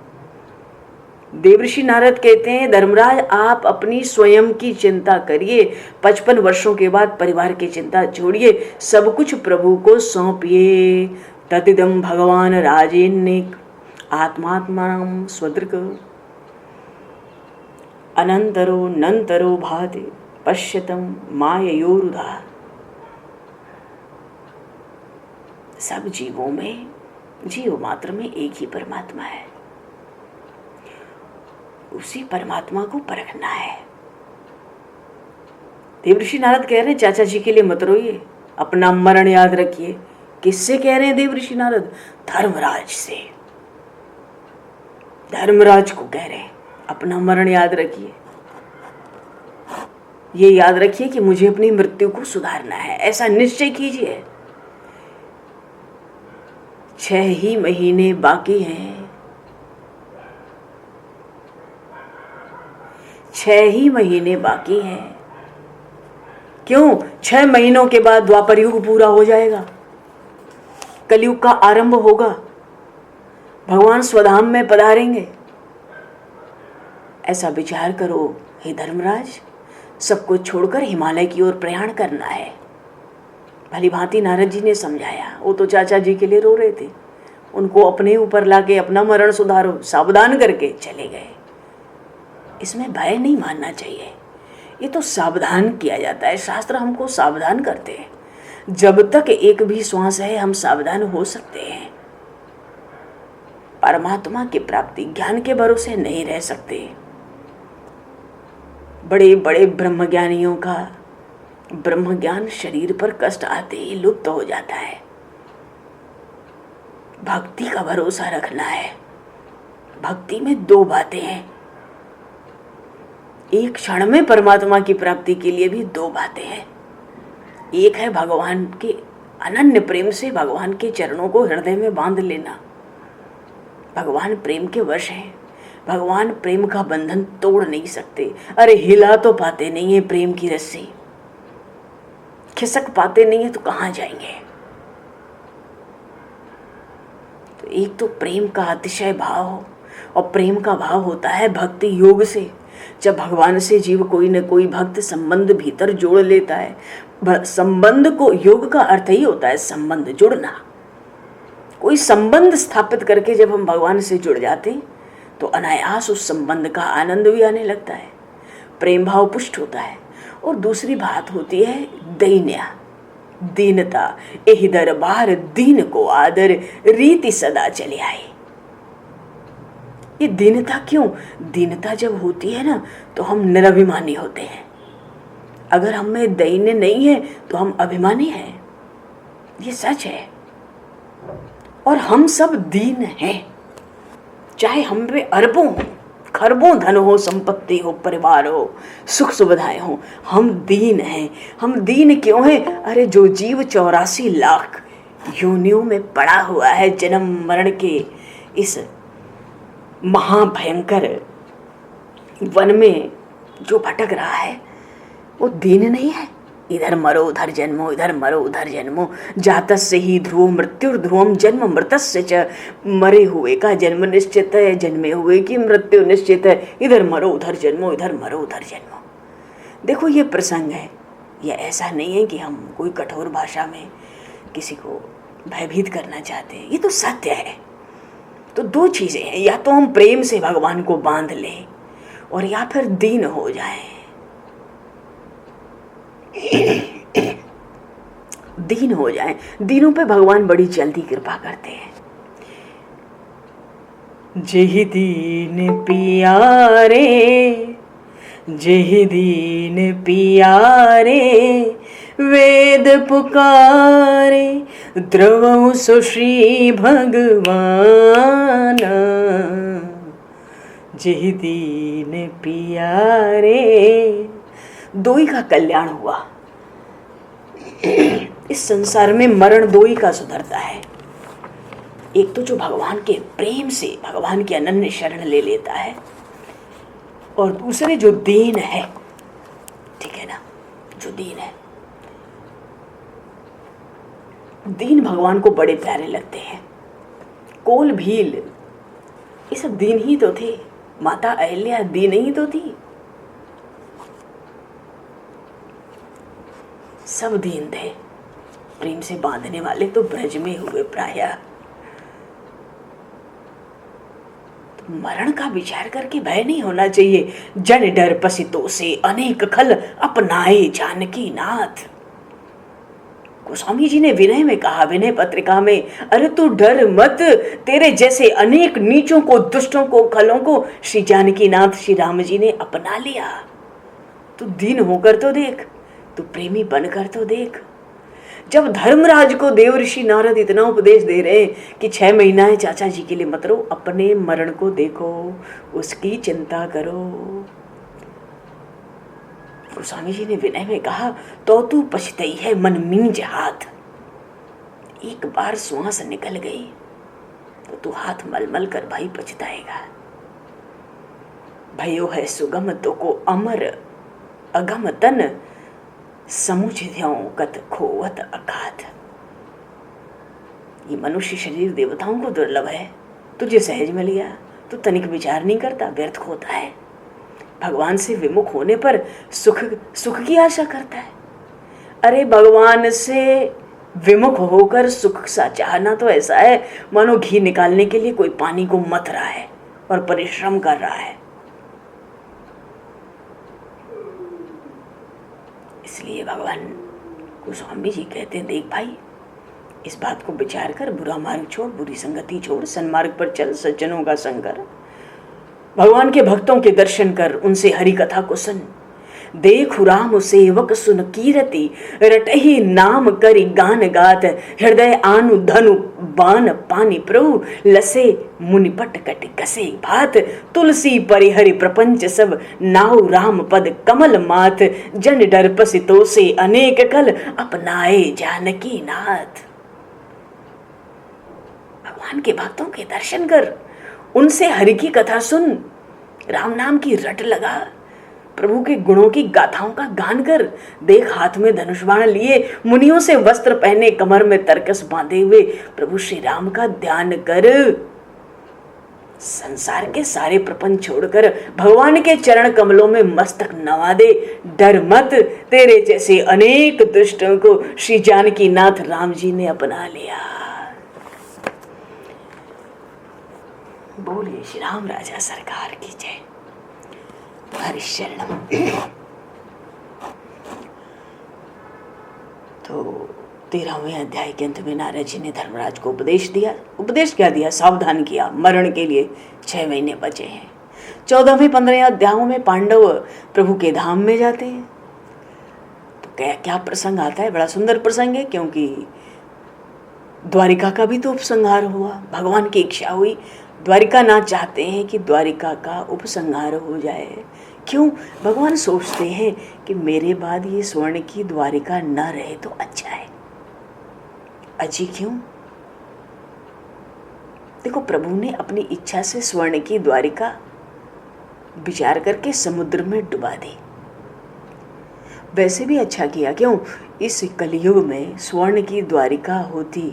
देवर्षि नारद कहते हैं धर्मराज आप अपनी स्वयं की चिंता करिए, 55 वर्षों के बाद परिवार की चिंता छोड़िए, सब कुछ प्रभु को सौंपिए। तदिदम भगवान राजेन्ने आत्मात्मनं स्वदृक् अनंतरो नंतरो भाति पश्यतम माययोरुधा। सब जीवों में, जीव मात्र में एक ही परमात्मा है, उसी परमात्मा को परखना है। देवर्षि नारद कह रहे हैं चाचा जी के लिए मत रोइए, अपना मरण याद रखिए। किससे कह रहे हैं देवर्षि नारद? धर्मराज से। धर्मराज को कह रहे हैं अपना मरण याद रखिए। ये याद रखिए कि मुझे अपनी मृत्यु को सुधारना है, ऐसा निश्चय कीजिए। 6 ही महीने बाकी हैं, 6 ही महीने बाकी हैं। क्यों? 6 महीनों के बाद द्वापर युग पूरा हो जाएगा, कलयुग का आरंभ होगा, भगवान स्वधाम में पधारेंगे। ऐसा विचार करो हे धर्मराज, सबको छोड़कर हिमालय की ओर प्रयाण करना है। भली भांति नारद जी ने समझाया, वो तो चाचा जी के लिए रो रहे थे, उनको अपने ऊपर लाके अपना मरण सुधारो सावधान करके चले गए। इसमें भय नहीं मानना चाहिए, ये तो सावधान किया जाता है, शास्त्र हमको सावधान करते हैं। जब तक एक भी श्वास है हम सावधान हो सकते हैं। परमात्मा की प्राप्ति ज्ञान के भरोसे नहीं रह सकते। बड़े बड़े ब्रह्मज्ञानियों का ब्रह्म ज्ञान शरीर पर कष्ट आते ही लुप्त हो जाता है। भक्ति का भरोसा रखना है। भक्ति में 2 बातें हैं, एक क्षण में परमात्मा की प्राप्ति के लिए भी 2 बातें हैं। एक है भगवान के अनन्य प्रेम से भगवान के चरणों को हृदय में बांध लेना। भगवान प्रेम के वश हैं, भगवान प्रेम का बंधन तोड़ नहीं सकते। अरे हिला तो पाते नहीं है प्रेम की रस्सी, खिसक पाते नहीं है तो कहाँ जाएंगे। तो एक तो प्रेम का अतिशय भाव हो, और प्रेम का भाव होता है भक्ति योग से। जब भगवान से जीव कोई न कोई भक्त संबंध भीतर जोड़ लेता है। संबंध को, योग का अर्थ ही होता है संबंध, जुड़ना। कोई संबंध स्थापित करके जब हम भगवान से जुड़ जाते हैं तो अनायास उस संबंध का आनंद भी आने लगता है, प्रेम भाव पुष्ट होता है। और दूसरी बात होती है दैन्य, दीनता। एहि दरबार दीन को आदर, रीति सदा चले आए। ये दीनता क्यों? दीनता जब होती है ना तो हम निरभिमानी होते हैं। अगर हम में दैन्य नहीं है तो हम अभिमानी हैं, ये सच है। और हम सब दीन हैं, चाहे हम पे अरबों खरबों धन हो, संपत्ति हो, परिवार हो, सुख सुविधाएं हो, हम दीन हैं। हम दीन क्यों हैं? अरे जो जीव 84 लाख योनियों में पड़ा हुआ है, जन्म मरण के इस महाभयंकर वन में जो भटक रहा है, वो दीन नहीं है। इधर मरो उधर जन्मो, इधर मरो उधर जन्मो। जातस्य ही ध्रुव मृत्युर्ध्रुवम जन्म मृतस्य च। मरे हुए का जन्म निश्चित है, जन्मे हुए की मृत्यु निश्चित है। इधर मरो उधर जन्मो, इधर मरो उधर जन्मो। देखो ये प्रसंग है, ये ऐसा नहीं है कि हम कोई कठोर भाषा में किसी को भयभीत करना चाहते हैं, ये तो सत्य है। तो दो चीज़ें हैं, या तो हम प्रेम से भगवान को बांध लें और या फिर दीन हो जाएं। दीन हो जाएं। दीनों पे भगवान बड़ी जल्दी कृपा करते हैं। जेहि दीन पियारे, जेहि दीन पियारे, वेद पुकारे, द्रवहु सो श्री भगवान। जेहि दीन पियारे, दो ही का कल्याण हुआ। इस संसार में मरण दो ही का सुधरता है। एक तो जो भगवान के प्रेम से भगवान की अनन्य शरण ले लेता है, और दूसरे जो दीन है, ठीक है ना, जो दीन है। दीन भगवान को बड़े प्यारे लगते हैं। कोल भील ये सब दीन ही तो थे। माता अहिल्या दीन ही तो थी। सब दीन थे। प्रेम से बांधने वाले तो ब्रज में हुए प्रायः। तो मरण का विचार करके भय नहीं होना चाहिए। जन डर पसितो से अनेक खल अपनाए जानकी नाथ। गोस्वामी जी ने विनय में कहा, विनय पत्रिका में, अरे तू डर मत, तेरे जैसे अनेक नीचों को, दुष्टों को, खलों को श्री जानकी नाथ श्री राम जी ने अपना लिया। तू दीन होकर तो देख, तू प्रेमी बनकर तो देख। जब धर्मराज को देव ऋषि नारद इतना उपदेश दे रहे कि 6 महीना चाचा जी के लिए मत रहो, अपने मरण को देखो, उसकी चिंता करो। गोस्वामी जी ने विनय में कहा, तो तू पछतई है मन मींज हाथ। एक बार श्वास निकल गई तो तू हाथ मलमल कर भाई पछताएगा। भयो है सुगम तो को अमर अगम तन, समुझ ध्यों कत खोवत अगाध। ये मनुष्य शरीर देवताओं को दुर्लभ है, तुझे सहज मिल गया, तू तनिक विचार नहीं करता, व्यर्थ खोता है। भगवान से विमुख होने पर सुख की आशा करता है। अरे भगवान से विमुख होकर सुख सा चाहना तो ऐसा है मानो घी निकालने के लिए कोई पानी को मथ रहा है और परिश्रम कर रहा है। इसलिए भगवान गोस्वामी जी कहते हैं, देख भाई, इस बात को विचार कर, बुरा मार्ग छोड़, बुरी संगति छोड़, सन्मार्ग पर चल, सज्जनों का संग कर, भगवान के भक्तों के दर्शन कर, उनसे हरि कथा को सुन। देखु राम सेवक सुन कीरति, रटहि नाम करि गान गात, हृदय आनु धनु बान पानी प्रभु, लसे मुनिपट कट कसे भात, तुलसी परिहरि प्रपंच सब, नाउ राम पद कमल मात, जन डर पसितो से अनेक कल, अपनाए जानकी नाथ। भगवान के भक्तों के दर्शन कर, उनसे हरि की कथा सुन, राम नाम की रट लगा, प्रभु के गुणों की गाथाओं का गान कर। देख हाथ में धनुष बाण लिए, मुनियों से वस्त्र पहने, कमर में तरकस बांधे हुए प्रभु श्री राम का ध्यान कर। संसार के सारे प्रपंच छोड़कर भगवान के चरण कमलों में मस्तक नवा दे। डर मत, तेरे जैसे अनेक दुष्टों को श्री जानकी नाथ राम जी ने अपना लिया। बोलिए श्री राम राजा सरकार की जय। हरिशरणम। तो 13वें अध्याय के अंत में नारद जी ने धर्मराज को उपदेश दिया। उपदेश क्या दिया? सावधान किया, मरण के लिए 6 महीने बचे हैं। 14वें 15वें अध्यायों में पांडव प्रभु के धाम में जाते हैं। तो क्या प्रसंग आता है? बड़ा सुंदर प्रसंग है, क्योंकि द्वारिका का भी तो उपसंहार हुआ। भगवान की इच्छा हुई, द्वारिकानाथ चाहते हैं कि द्वारिका का उपसंहार हो जाए। क्यों? भगवान सोचते हैं कि मेरे बाद ये स्वर्ण की द्वारिका न रहे तो अच्छा है। अजी क्यों? देखो, प्रभु ने अपनी इच्छा से स्वर्ण की द्वारिका विचार करके समुद्र में डुबा दी। वैसे भी अच्छा किया। क्यों? इस कलयुग में स्वर्ण की द्वारिका होती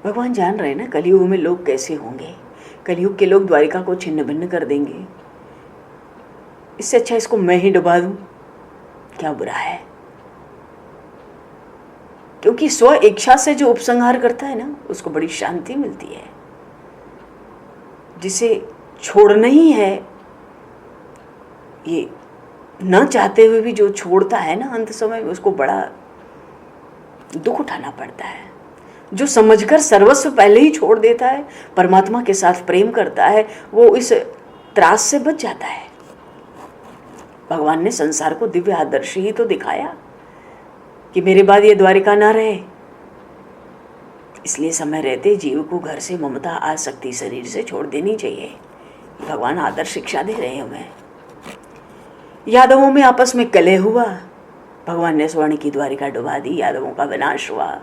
भगवान जान रहे हैं ना कलयुग में लोग कैसे होंगे। कलयुग के लोग द्वारिका को छिन्न भिन्न कर देंगे। इससे अच्छा इसको मैं ही डुबा दूं, क्या बुरा है? क्योंकि स्व इच्छा से जो उपसंहार करता है ना, उसको बड़ी शांति मिलती है। जिसे छोड़ना ही है, ये न चाहते हुए भी जो छोड़ता है ना, अंत समय में उसको बड़ा दुख उठाना पड़ता है। जो समझकर सर्वस्व पहले ही छोड़ देता है, परमात्मा के साथ प्रेम करता है, वो इस त्रास से बच जाता है। भगवान ने संसार को दिव्य आदर्श ही तो दिखाया कि मेरे बाद ये द्वारिका ना रहे। इसलिए समय रहते जीव को घर से ममता आसक्ति शरीर से छोड़ देनी चाहिए। भगवान आदर्श शिक्षा दे रहे हैं हमें। यादवों में आपस में कलह हुआ, भगवान ने स्वर्ण की द्वारिका डुबा दी, यादवों का विनाश हुआ।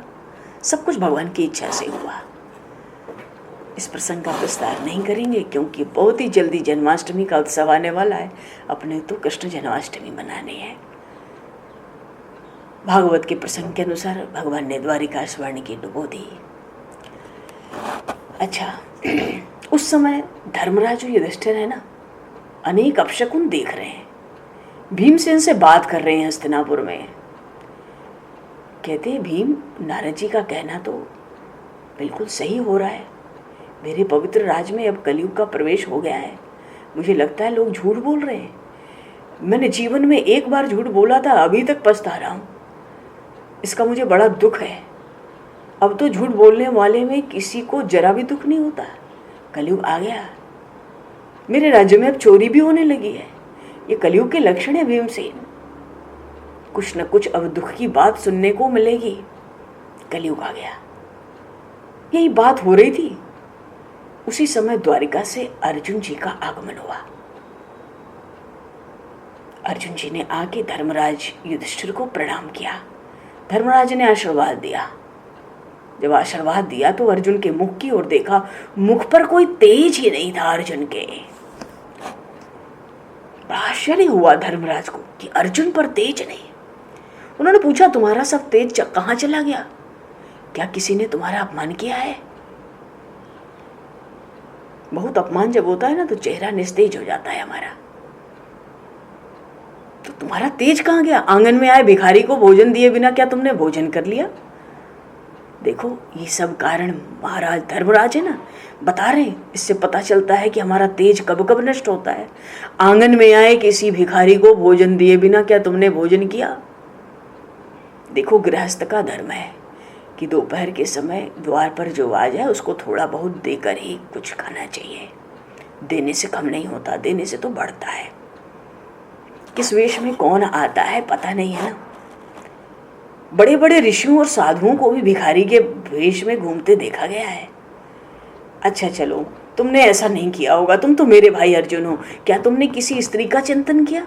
सब कुछ भगवान की इच्छा से हुआ। इस प्रसंग का विस्तार नहीं करेंगे, क्योंकि बहुत ही जल्दी जन्माष्टमी का उत्सव आने वाला है। अपने तो कृष्ण जन्माष्टमी मनानी है। भागवत के प्रसंग के अनुसार भगवान ने द्वारिका स्वर्ण की डुबो दी। अच्छा, उस समय धर्मराज जो युधिष्ठिर है ना, अनेक अपशकुन देख रहे हैं। भीमसेन से बात कर रहे हैं हस्तिनापुर में। कहते हैं, भीम, नारद जी का कहना तो बिल्कुल सही हो रहा है। मेरे पवित्र राज में अब कलयुग का प्रवेश हो गया है। मुझे लगता है लोग झूठ बोल रहे हैं। मैंने जीवन में एक बार झूठ बोला था, अभी तक पछता रहा हूँ। इसका मुझे बड़ा दुख है। अब तो झूठ बोलने वाले में किसी को जरा भी दुख नहीं होता। कलयुग आ गया। मेरे राज्य में अब चोरी भी होने लगी है। ये कलयुग के लक्षण है भीमसेन। कुछ न कुछ अब दुख की बात सुनने को मिलेगी। कलयुग आ गया। यही बात हो रही थी। उसी समय द्वारिका से अर्जुन जी का आगमन हुआ। अर्जुन जी ने आके धर्मराज युधिष्ठिर को प्रणाम किया। धर्मराज ने आशीर्वाद दिया। जब आशीर्वाद दिया तो अर्जुन के मुख की ओर देखा। मुख पर कोई तेज ही नहीं था अर्जुन के। बड़ा आश्चर्य हुआ धर्मराज को कि अर्जुन पर तेज नहीं। उन्होंने पूछा, तुम्हारा सब तेज कहाँ चला गया? क्या किसी ने तुम्हारा अपमान किया है? बहुत अपमान जब होता है ना, तो चेहरा निस्तेज हो जाता है हमारा। तो तुम्हारा तेज कहाँ गया? आंगन में आए भिखारी को भोजन दिए बिना क्या तुमने भोजन कर लिया? देखो, ये सब कारण महाराज धर्मराज है ना, बता रहे हैं। इससे पता चलता है कि हमारा तेज कब कब नष्ट होता है। आंगन में आए किसी भिखारी को भोजन दिए बिना क्या तुमने भोजन किया? देखो, गृहस्थ का धर्म है कि दोपहर के समय द्वार पर जो आ जाए उसको थोड़ा बहुत देकर ही कुछ खाना चाहिए। देने से कम नहीं होता, देने से तो बढ़ता है। किस वेश में कौन आता है पता नहीं है ना। बड़े बड़े ऋषियों और साधुओं को भी भिखारी के वेश में घूमते देखा गया है। अच्छा चलो, तुमने ऐसा नहीं किया होगा, तुम तो मेरे भाई अर्जुन हो। क्या तुमने किसी स्त्री का चिंतन किया?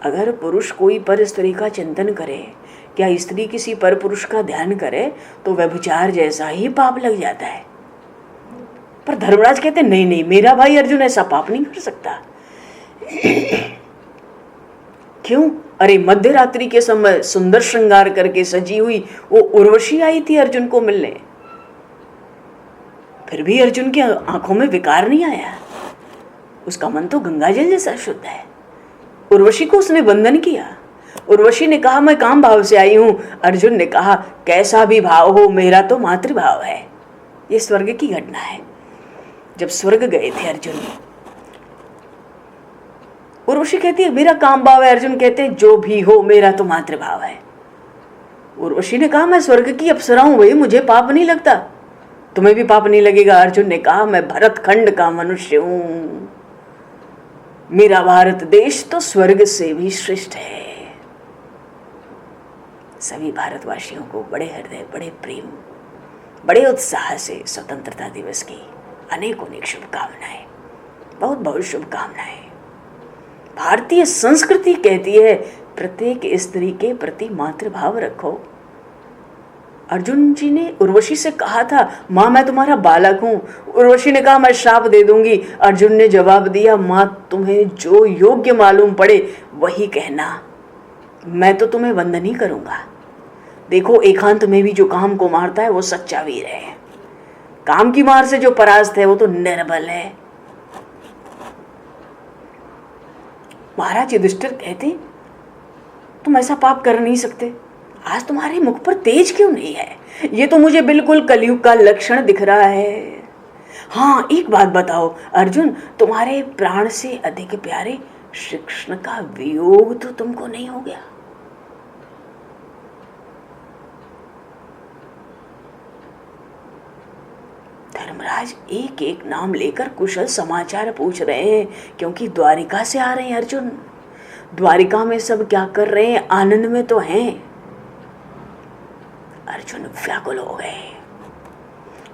अगर पुरुष कोई पर स्त्री का चिंतन करे, क्या स्त्री किसी पर पुरुष का ध्यान करे, तो व्यभिचार जैसा ही पाप लग जाता है। पर धर्मराज कहते नहीं नहीं, मेरा भाई अर्जुन ऐसा पाप नहीं कर सकता। क्यों? अरे मध्य रात्रि के समय सुंदर श्रृंगार करके सजी हुई वो उर्वशी आई थी अर्जुन को मिलने, फिर भी अर्जुन की आंखों में विकार नहीं आया। उसका मन तो गंगाजल जैसा शुद्ध है। उर्वशी को उसने वंदन किया। उर्वशी ने कहा मैं काम भाव से आई हूं। अर्जुन ने कहा कैसा भी भाव हो, मेरा तो मातृभाव है। ये स्वर्ग की घटना है। जब स्वर्ग गए थे अर्जुन, उर्वशी कहती है मेरा काम भाव है, अर्जुन कहते हैं जो भी हो मेरा तो मातृभाव है। उर्वशी ने कहा मैं स्वर्ग की अप्सरा हूं भाई, मुझे पाप नहीं लगता, तुम्हें भी पाप नहीं लगेगा। अर्जुन ने कहा मैं भरत खंड का मनुष्य हूं, मेरा भारत देश तो स्वर्ग से भी श्रेष्ठ है। सभी भारतवासियों को बड़े हृदय, बड़े प्रेम, बड़े उत्साह से स्वतंत्रता दिवस की अनेकों शुभकामनाएं, बहुत बहुत शुभकामनाएं। भारतीय संस्कृति कहती है प्रत्येक स्त्री के प्रति मातृभाव रखो। अर्जुन जी ने उर्वशी से कहा था माँ मैं तुम्हारा बालक हूं। उर्वशी ने कहा मैं श्राप दे दूंगी। अर्जुन ने जवाब दिया माँ तुम्हें जो योग्य मालूम पड़े वही कहना, मैं तो तुम्हें वंदन ही करूंगा। देखो एकांत में भी जो काम को मारता है वो सच्चा वीर है, काम की मार से जो परास्त है वो तो निर्बल है। महाराज युधिष्ठिर कहते तुम ऐसा पाप कर नहीं सकते, आज तुम्हारे मुख पर तेज क्यों नहीं है? ये तो मुझे बिल्कुल कलयुग का लक्षण दिख रहा है। हाँ एक बात बताओ अर्जुन, तुम्हारे प्राण से अधिक प्यारे श्री कृष्ण का वियोग तो तुमको नहीं हो गया? धर्मराज एक एक नाम लेकर कुशल समाचार पूछ रहे हैं, क्योंकि द्वारिका से आ रहे हैं अर्जुन। द्वारिका में सब क्या कर रहे हैं? आनंद में तो हैं। अर्जुन व्याकुल हो गए,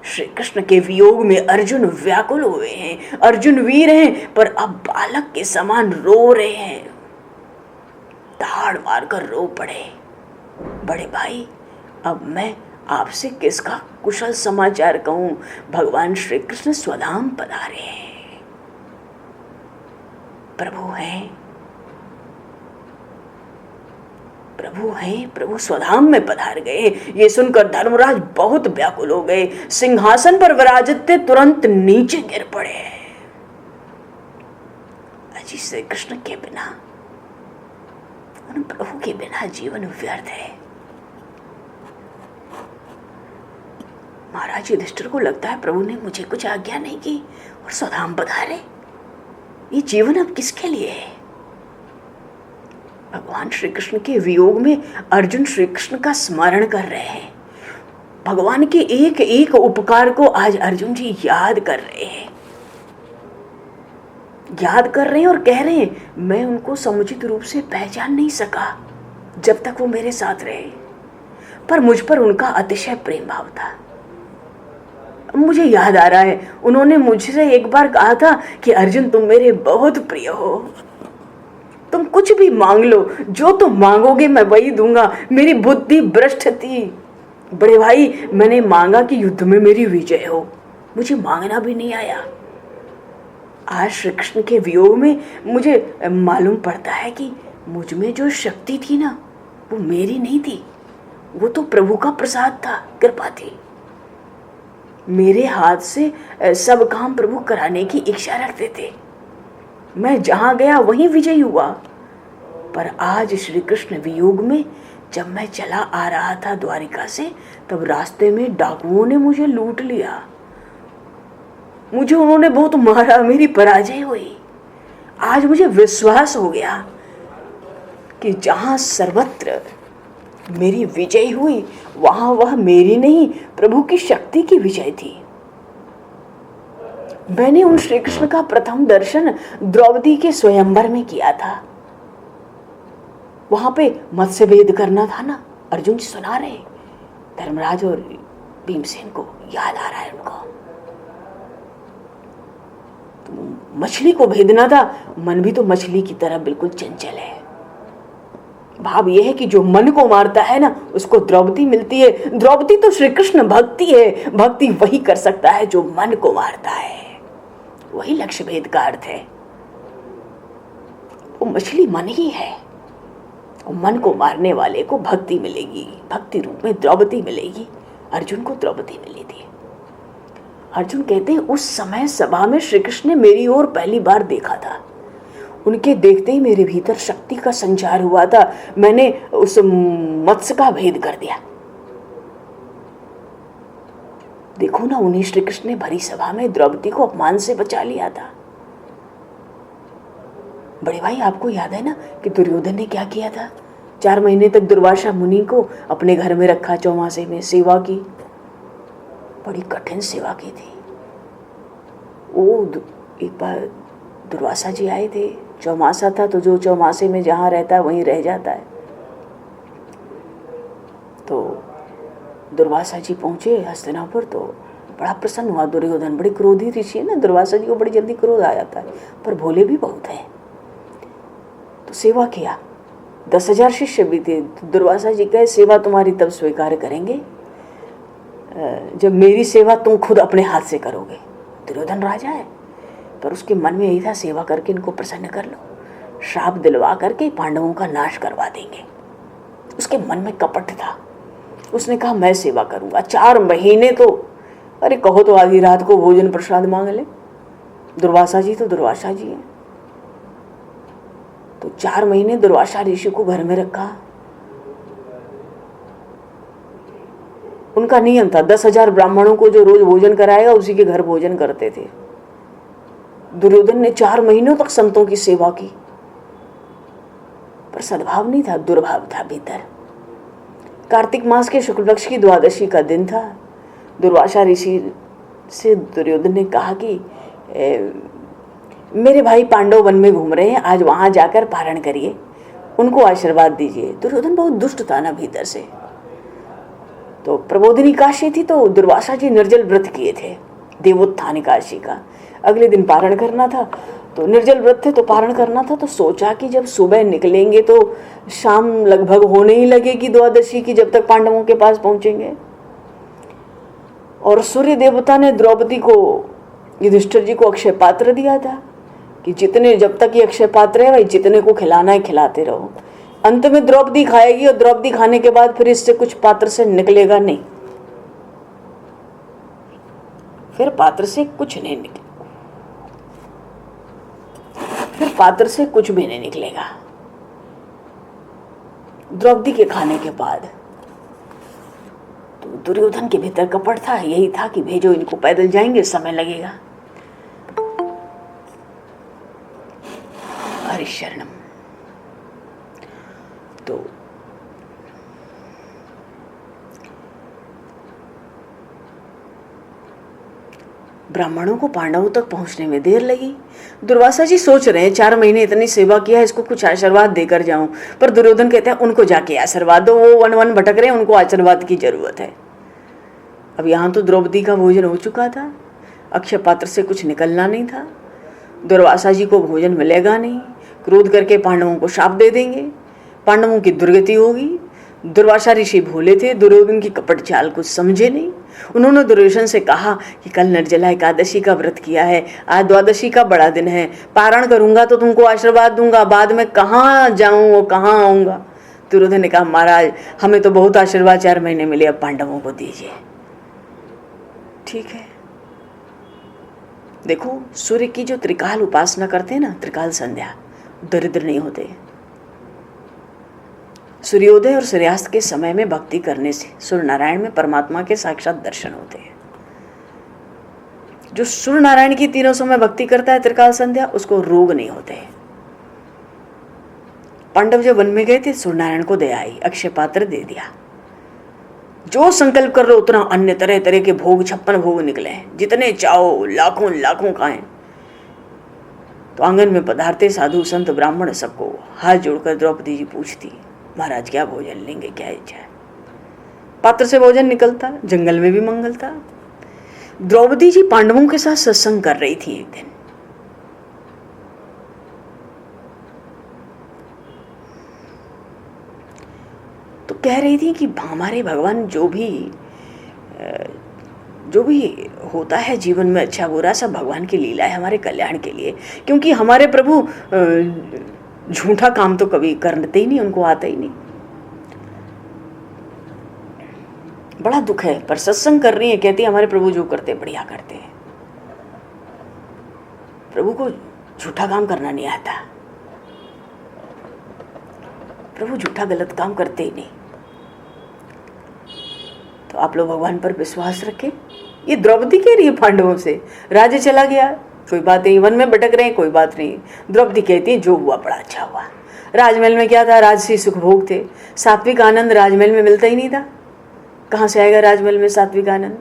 श्री कृष्ण के वियोग में अर्जुन व्याकुल हुए हैं। अर्जुन वीर हैं पर अब बालक के समान रो रहे हैं, दहाड़ मारकर रो पड़े। बड़े भाई अब मैं आपसे किसका कुशल समाचार कहूं? भगवान श्री कृष्ण स्वधाम पधारे हैं, प्रभु हैं, प्रभु हैं, प्रभु स्वधाम में पधार गए। ये सुनकर धर्मराज बहुत व्याकुल हो गए, सिंहासन पर विराजित थे तुरंत नीचे गिर पड़े। अजी श्री कृष्ण के बिना, उन प्रभु के बिना जीवन व्यर्थ है। महाराज युधिष्ठिर को लगता है प्रभु ने मुझे कुछ आज्ञा नहीं की और स्वधाम पधारे, ये जीवन अब किसके लिए है? भगवान श्री कृष्ण के वियोग में अर्जुन श्री कृष्ण का स्मरण कर रहे हैं। भगवान के एक एक उपकार को आज अर्जुन जी याद कर रहे हैं, याद कर रहे हैं और कह रहे हैं मैं उनको समुचित रूप से पहचान नहीं सका जब तक वो मेरे साथ रहे, पर मुझ पर उनका अतिशय प्रेम भाव था। मुझे याद आ रहा है उन्होंने मुझसे एक बार कहा था कि अर्जुन तुम मेरे बहुत प्रिय हो, तुम कुछ भी मांग लो, जो तुम मांगोगे मैं वही दूंगा। मेरी बुद्धि भ्रष्ट थी बड़े भाई, मैंने मांगा कि युद्ध में मेरी विजय हो, मुझे मांगना भी नहीं आया। आज श्री कृष्ण के वियोग में मुझे मालूम पड़ता है कि मुझ में जो शक्ति थी ना वो मेरी नहीं थी, वो तो प्रभु का प्रसाद था, कृपा थी। मेरे हाथ से सब काम प्रभु कराने की इच्छा रखते थे, मैं जहां गया वहीं विजयी हुआ। पर आज श्री कृष्ण वियोग में जब मैं चला आ रहा था द्वारिका से, तब रास्ते में डाकुओं ने मुझे लूट लिया, मुझे उन्होंने बहुत मारा, मेरी पराजय हुई। आज मुझे विश्वास हो गया कि जहाँ सर्वत्र मेरी विजय हुई वहाँ वह मेरी नहीं प्रभु की शक्ति की विजय थी। मैंने उन श्री कृष्ण का प्रथम दर्शन द्रौपदी के स्वयंवर में किया था। वहां पे मत्स्य भेद करना था ना, अर्जुन जी सुना रहे, धर्मराज और भीमसेन को याद आ रहा है उनको। तो मछली को भेदना था, मन भी तो मछली की तरह बिल्कुल चंचल है। भाव यह है कि जो मन को मारता है ना उसको द्रौपदी मिलती है। द्रौपदी तो श्री कृष्ण भक्ति है, भक्ति वही कर सकता है जो मन को मारता है। वही लक्ष्य भेद का अर्थ है। वो मछली मन ही है, और मन को मारने वाले को भक्ति मिलेगी, भक्ति रूप में द्रौपदी मिलेगी। अर्जुन को द्रौपदी मिली थी। अर्जुन कहते हैं उस समय सभा में श्री कृष्ण ने मेरी ओर पहली बार देखा था। उनके देखते ही मेरे भीतर शक्ति का संचार हुआ था। मैंने उस मत्स्य का भेद कर दिया। देखो ना, उन्हीं श्री कृष्ण ने भरी सभा में द्रौपदी को अपमान से बचा लिया था। बड़े भाई, आपको याद है ना कि दुर्योधन ने क्या किया था? 4 महीने तक दुर्वासा मुनि को अपने घर में रखा, चौमासे में सेवा की, बड़ी कठिन सेवा की थी। वो एक बार दुर्वासा जी आए थे, चौमासा था, तो जो चौमासे में जहाँ रहता है वहीं रह जाता है। तो दुर्वासा जी पहुंचे हस्तिनापुर, तो बड़ा प्रसन्न हुआ दुर्योधन। बड़ी क्रोधी ऋषि है ना, दुर्वासा जी को बड़ी जल्दी क्रोध आ जाता है, पर भोले भी बहुत हैं। तो सेवा किया, 10,000 शिष्य भी थे। तो दुर्वासा जी कहे सेवा तुम्हारी तब स्वीकार करेंगे जब मेरी सेवा तुम खुद अपने हाथ से करोगे। दुर्योधन राजा है, पर उसके मन में यही था सेवा करके इनको प्रसन्न कर लो, श्राप दिलवा करके पांडवों का नाश करवा देंगे। उसके मन में कपट था। उसने कहा मैं सेवा करूंगा। 4 महीने तो, अरे कहो तो आधी रात को भोजन प्रसाद मांग ले। दुर्वासा जी तो दुर्वासा जी हैं। तो 4 महीने दुर्वासा ऋषि को घर में रखा। उनका नियम था 10,000 ब्राह्मणों को जो रोज भोजन कराएगा उसी के घर भोजन करते थे। दुर्योधन ने 4 महीनों तक संतों की सेवा की, पर सद्भाव नहीं था, दुर्भाव था भीतर। कार्तिक मास के शुक्ल पक्ष की द्वादशी का दिन था। दुर्वासा ऋषि से दुर्योधन ने कहा कि मेरे भाई पांडव वन में घूम रहे हैं, आज वहां जाकर पारण करिए, उनको आशीर्वाद दीजिए। दुर्योधन बहुत दुष्ट था ना भीतर से। तो प्रबोधिनी एकादशी थी, तो दुर्वासा जी निर्जल व्रत किए थे, देवोत्थान एकादशी का। अगले दिन पारण करना था, तो निर्जल व्रत थे तो पारण करना था। तो सोचा कि जब सुबह निकलेंगे तो शाम लगभग होने ही लगेगी द्वादशी की, जब तक पांडवों के पास पहुंचेंगे। और सूर्य देवता ने द्रौपदी को, युधिष्ठिर जी को अक्षय पात्र दिया था कि जितने, जब तक ये अक्षय पात्र है भाई, जितने को खिलाना है खिलाते रहो। अंत में द्रौपदी खाएगी, और द्रौपदी खाने के बाद फिर इससे कुछ पात्र से निकलेगा नहीं, फिर पात्र से कुछ नहीं निकलेगा, फिर पात्र से कुछ भी नहीं निकलेगा द्रौपदी के खाने के बाद। तो दुर्योधन के भीतर कपट था, यही था कि भेजो इनको, पैदल जाएंगे, समय लगेगा। हरिशरणम। तो ब्राह्मणों को पांडवों तक पहुंचने में देर लगी। दुर्वासा जी सोच रहे हैं 4 महीने इतनी सेवा किया, इसको कुछ आशीर्वाद देकर जाऊं, पर दुर्योधन कहते हैं उनको जाके आशीर्वाद दो, वो वन वन भटक रहे हैं, उनको आशीर्वाद की जरूरत है। अब यहाँ तो द्रौपदी का भोजन हो चुका था, अक्षय पात्र से कुछ निकलना नहीं था, दुर्वासा जी को भोजन मिलेगा नहीं, क्रोध करके पांडवों को शाप दे देंगे, पांडवों की दुर्गति होगी। दुर्वासा ऋषि भोले थे, दुर्योधन की कपट चाल कुछ समझे नहीं। उन्होंने दुर्योधन से कहा कि कल निर्जला एकादशी का व्रत किया है, आज द्वादशी का बड़ा दिन है, पारण करूंगा तो तुमको आशीर्वाद दूंगा, बाद में कहाँ जाऊं और कहाँ आऊंगा। दुर्योधन ने कहा महाराज हमें तो बहुत आशीर्वाद 4 महीने मिले, अब पांडवों को दीजिए। ठीक है, देखो सूर्य की जो त्रिकाल उपासना करते हैं ना, त्रिकाल संध्या, दरिद्र नहीं होते। सूर्योदय और सूर्यास्त के समय में भक्ति करने से सूर्य नारायण में परमात्मा के साक्षात दर्शन होते हैं। जो सूर्य नारायण की 3 समय भक्ति करता है, त्रिकाल संध्या, उसको रोग नहीं होते हैं। पांडव जब वन में गए थे, सूर्यनारायण को दया आई, अक्षय पात्र दे दिया। जो संकल्प कर लो उतना अन्य तरह तरह के भोग, 56 भोग निकले, जितने चाहो लाखों लाखों खाएं। तो आंगन में पधारते साधु संत ब्राह्मण सबको हाथ जोड़कर द्रौपदी जी पूछती, महाराज क्या भोजन लेंगे, क्या इच्छा है? पात्र से भोजन निकलता, जंगल में भी मंगल था। द्रौपदी जी पांडवों के साथ सत्संग कर रही थी एक दिन। तो कह रही थी कि हमारे भगवान जो भी होता है जीवन में, अच्छा बुरा, सब भगवान की लीला है हमारे कल्याण के लिए। क्योंकि हमारे प्रभु झूठा काम तो कभी करते ही नहीं, उनको आता ही नहीं। बड़ा दुख है, पर सत्संग कर रही है, कहती है हमारे प्रभु जो करते बढ़िया करते हैं, प्रभु को झूठा काम करना नहीं आता, प्रभु झूठा गलत काम करते ही नहीं। तो आप लोग भगवान पर विश्वास रखें। ये द्रौपदी कह रही है पांडवों से, राज्य चला गया कोई बात नहीं, वन में भटक रहे हैं कोई बात नहीं। द्रौपदी कहती है जो हुआ बड़ा अच्छा हुआ। राजमहल में क्या था, राजसी सुख भोग थे, सात्विक आनंद राजमहल में मिलता ही नहीं था। कहाँ से आएगा राजमहल में सात्विक आनंद?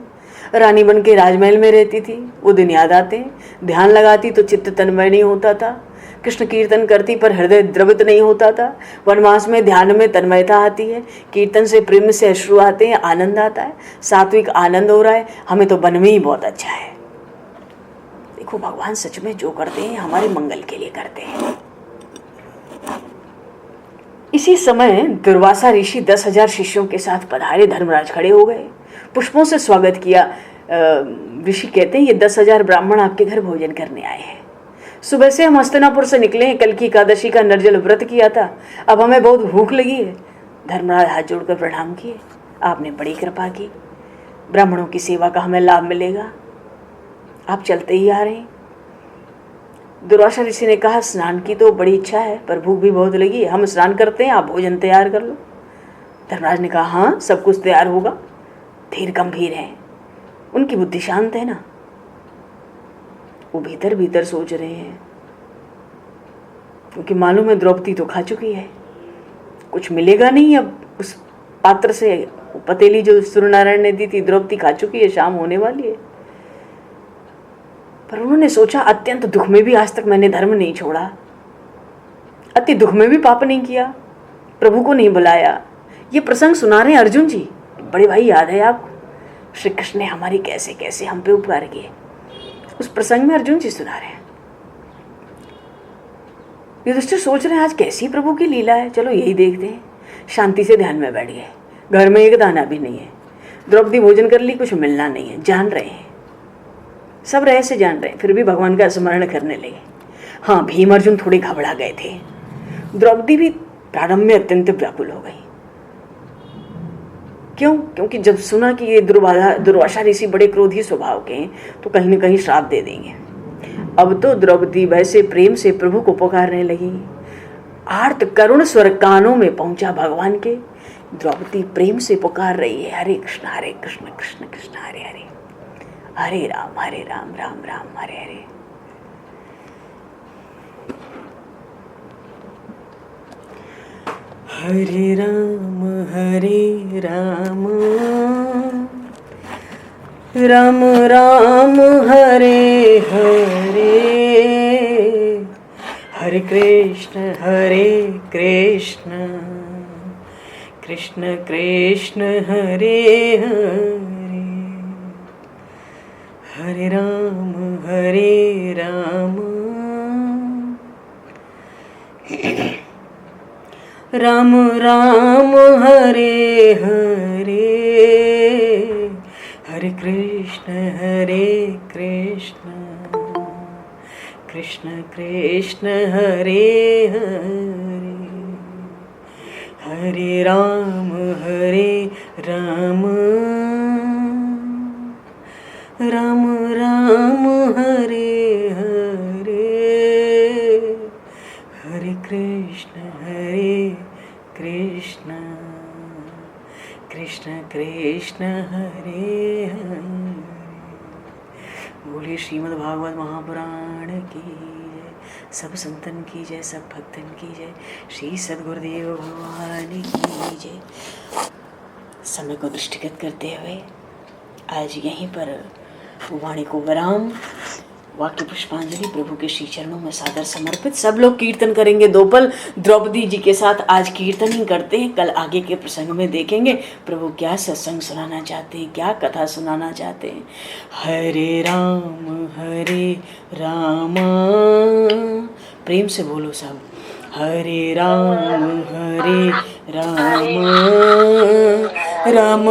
रानी बन के राजमहल में रहती थी, वो दिन याद आते हैं। ध्यान लगाती तो चित्त तन्मय नहीं होता था, कृष्ण कीर्तन करती पर हृदय द्रवित नहीं होता था। वनवास में ध्यान में तन्मयता आती है, कीर्तन से प्रेम से अश्रु आते हैं, आनंद आता है, सात्विक आनंद हो रहा है। हमें तो वन में ही बहुत अच्छा है। देखो भगवान सच में जो करते हैं हमारे मंगल के लिए करते हैं। इसी समय दुर्वासा ऋषि 10,000 शिष्यों के साथ पधारे। धर्मराज खड़े हो गए, पुष्पों से स्वागत किया। ऋषि कहते हैं ये 10,000 ब्राह्मण आपके घर भोजन करने आए हैं। सुबह से हम हस्तिनापुर से निकले हैं, कल की एकादशी का निर्जल व्रत किया था, अब हमें बहुत भूख लगी है। धर्मराज हाथ जोड़कर प्रणाम किए, आपने बड़ी कृपा की, ब्राह्मणों की सेवा का हमें लाभ मिलेगा, आप चलते ही आ रहे हैं। दुर्वासा ऋषि ने कहा स्नान की तो बड़ी इच्छा है पर भूख भी बहुत लगी है, हम स्नान करते हैं, आप भोजन तैयार कर लो। धर्मराज ने कहा हाँ सब कुछ तैयार होगा। धीर गंभीर है, उनकी बुद्धि शांत है ना, वो भीतर भीतर सोच रहे हैं, क्योंकि मालूम है द्रौपदी तो खा चुकी है, कुछ मिलेगा नहीं अब उस पात्र से। पतेली जो सूर्यनारायण ने दी थी द्रौपदी खा चुकी है, शाम होने वाली है। पर उन्होंने सोचा अत्यंत दुख में भी आज तक मैंने धर्म नहीं छोड़ा, अति दुख में भी पाप नहीं किया, प्रभु को नहीं बुलाया। ये प्रसंग सुना रहे हैं अर्जुन जी, बड़े भाई याद है आपको श्री कृष्ण ने हमारी कैसे कैसे हम पे उपकार किए, उस प्रसंग में अर्जुन जी सुना रहे हैं। युधिष्ठिर सोच रहे हैं आज कैसी प्रभु की लीला है, चलो यही देखते हैं। शांति से ध्यान में बैठ गए, घर में एक दाना भी नहीं है। द्रौपदी भोजन कर ली, कुछ मिलना नहीं है, जान रहे हैं, सब रहस्य जान रहे हैं, फिर भी भगवान का स्मरण करने लगे। हाँ भीम अर्जुन थोड़े घबरा गए थे, द्रौपदी भी प्रारंभ में अत्यंत व्याकुल हो गई। क्यों? क्योंकि जब सुना कि ये दुर्वासा ऋषि बड़े क्रोधी स्वभाव के हैं तो कहीं न कहीं श्राप दे देंगे। अब तो द्रौपदी वैसे प्रेम से प्रभु को पुकारने लगी, आर्त करुण स्वर कानों में पहुंचा भगवान के। द्रौपदी प्रेम से पुकार रही है, हरे कृष्ण कृष्ण कृष्ण हरे हरे, हरे राम राम राम हरे हरे। हरे राम राम राम हरे हरे, हरे कृष्ण कृष्ण कृष्ण हरे हरे, हरे राम राम राम हरे हरे, हरे कृष्ण कृष्ण कृष्ण हरे हरे, हरे राम राम राम हरे हरे, हरे कृष्ण कृष्ण कृष्ण हरे हरे। बोलिए श्रीमद् भागवत महापुराण की जय। सब संतन की जय, सब भक्तन की जय, श्री सद्गुरुदेव भगवान की जय। समय को दृष्टिगत करते हुए आज यहीं पर वाणी को विराम। वाक्य पुष्पांजलि प्रभु के श्री चरणों में सादर समर्पित। सब लोग कीर्तन करेंगे 2 पल द्रौपदी जी के साथ। आज कीर्तन ही करते हैं, कल आगे के प्रसंग में देखेंगे प्रभु क्या सत्संग सुनाना चाहते हैं, क्या कथा सुनाना चाहते हैं। हरे राम प्रेम से बोलो सब, हरे राम राम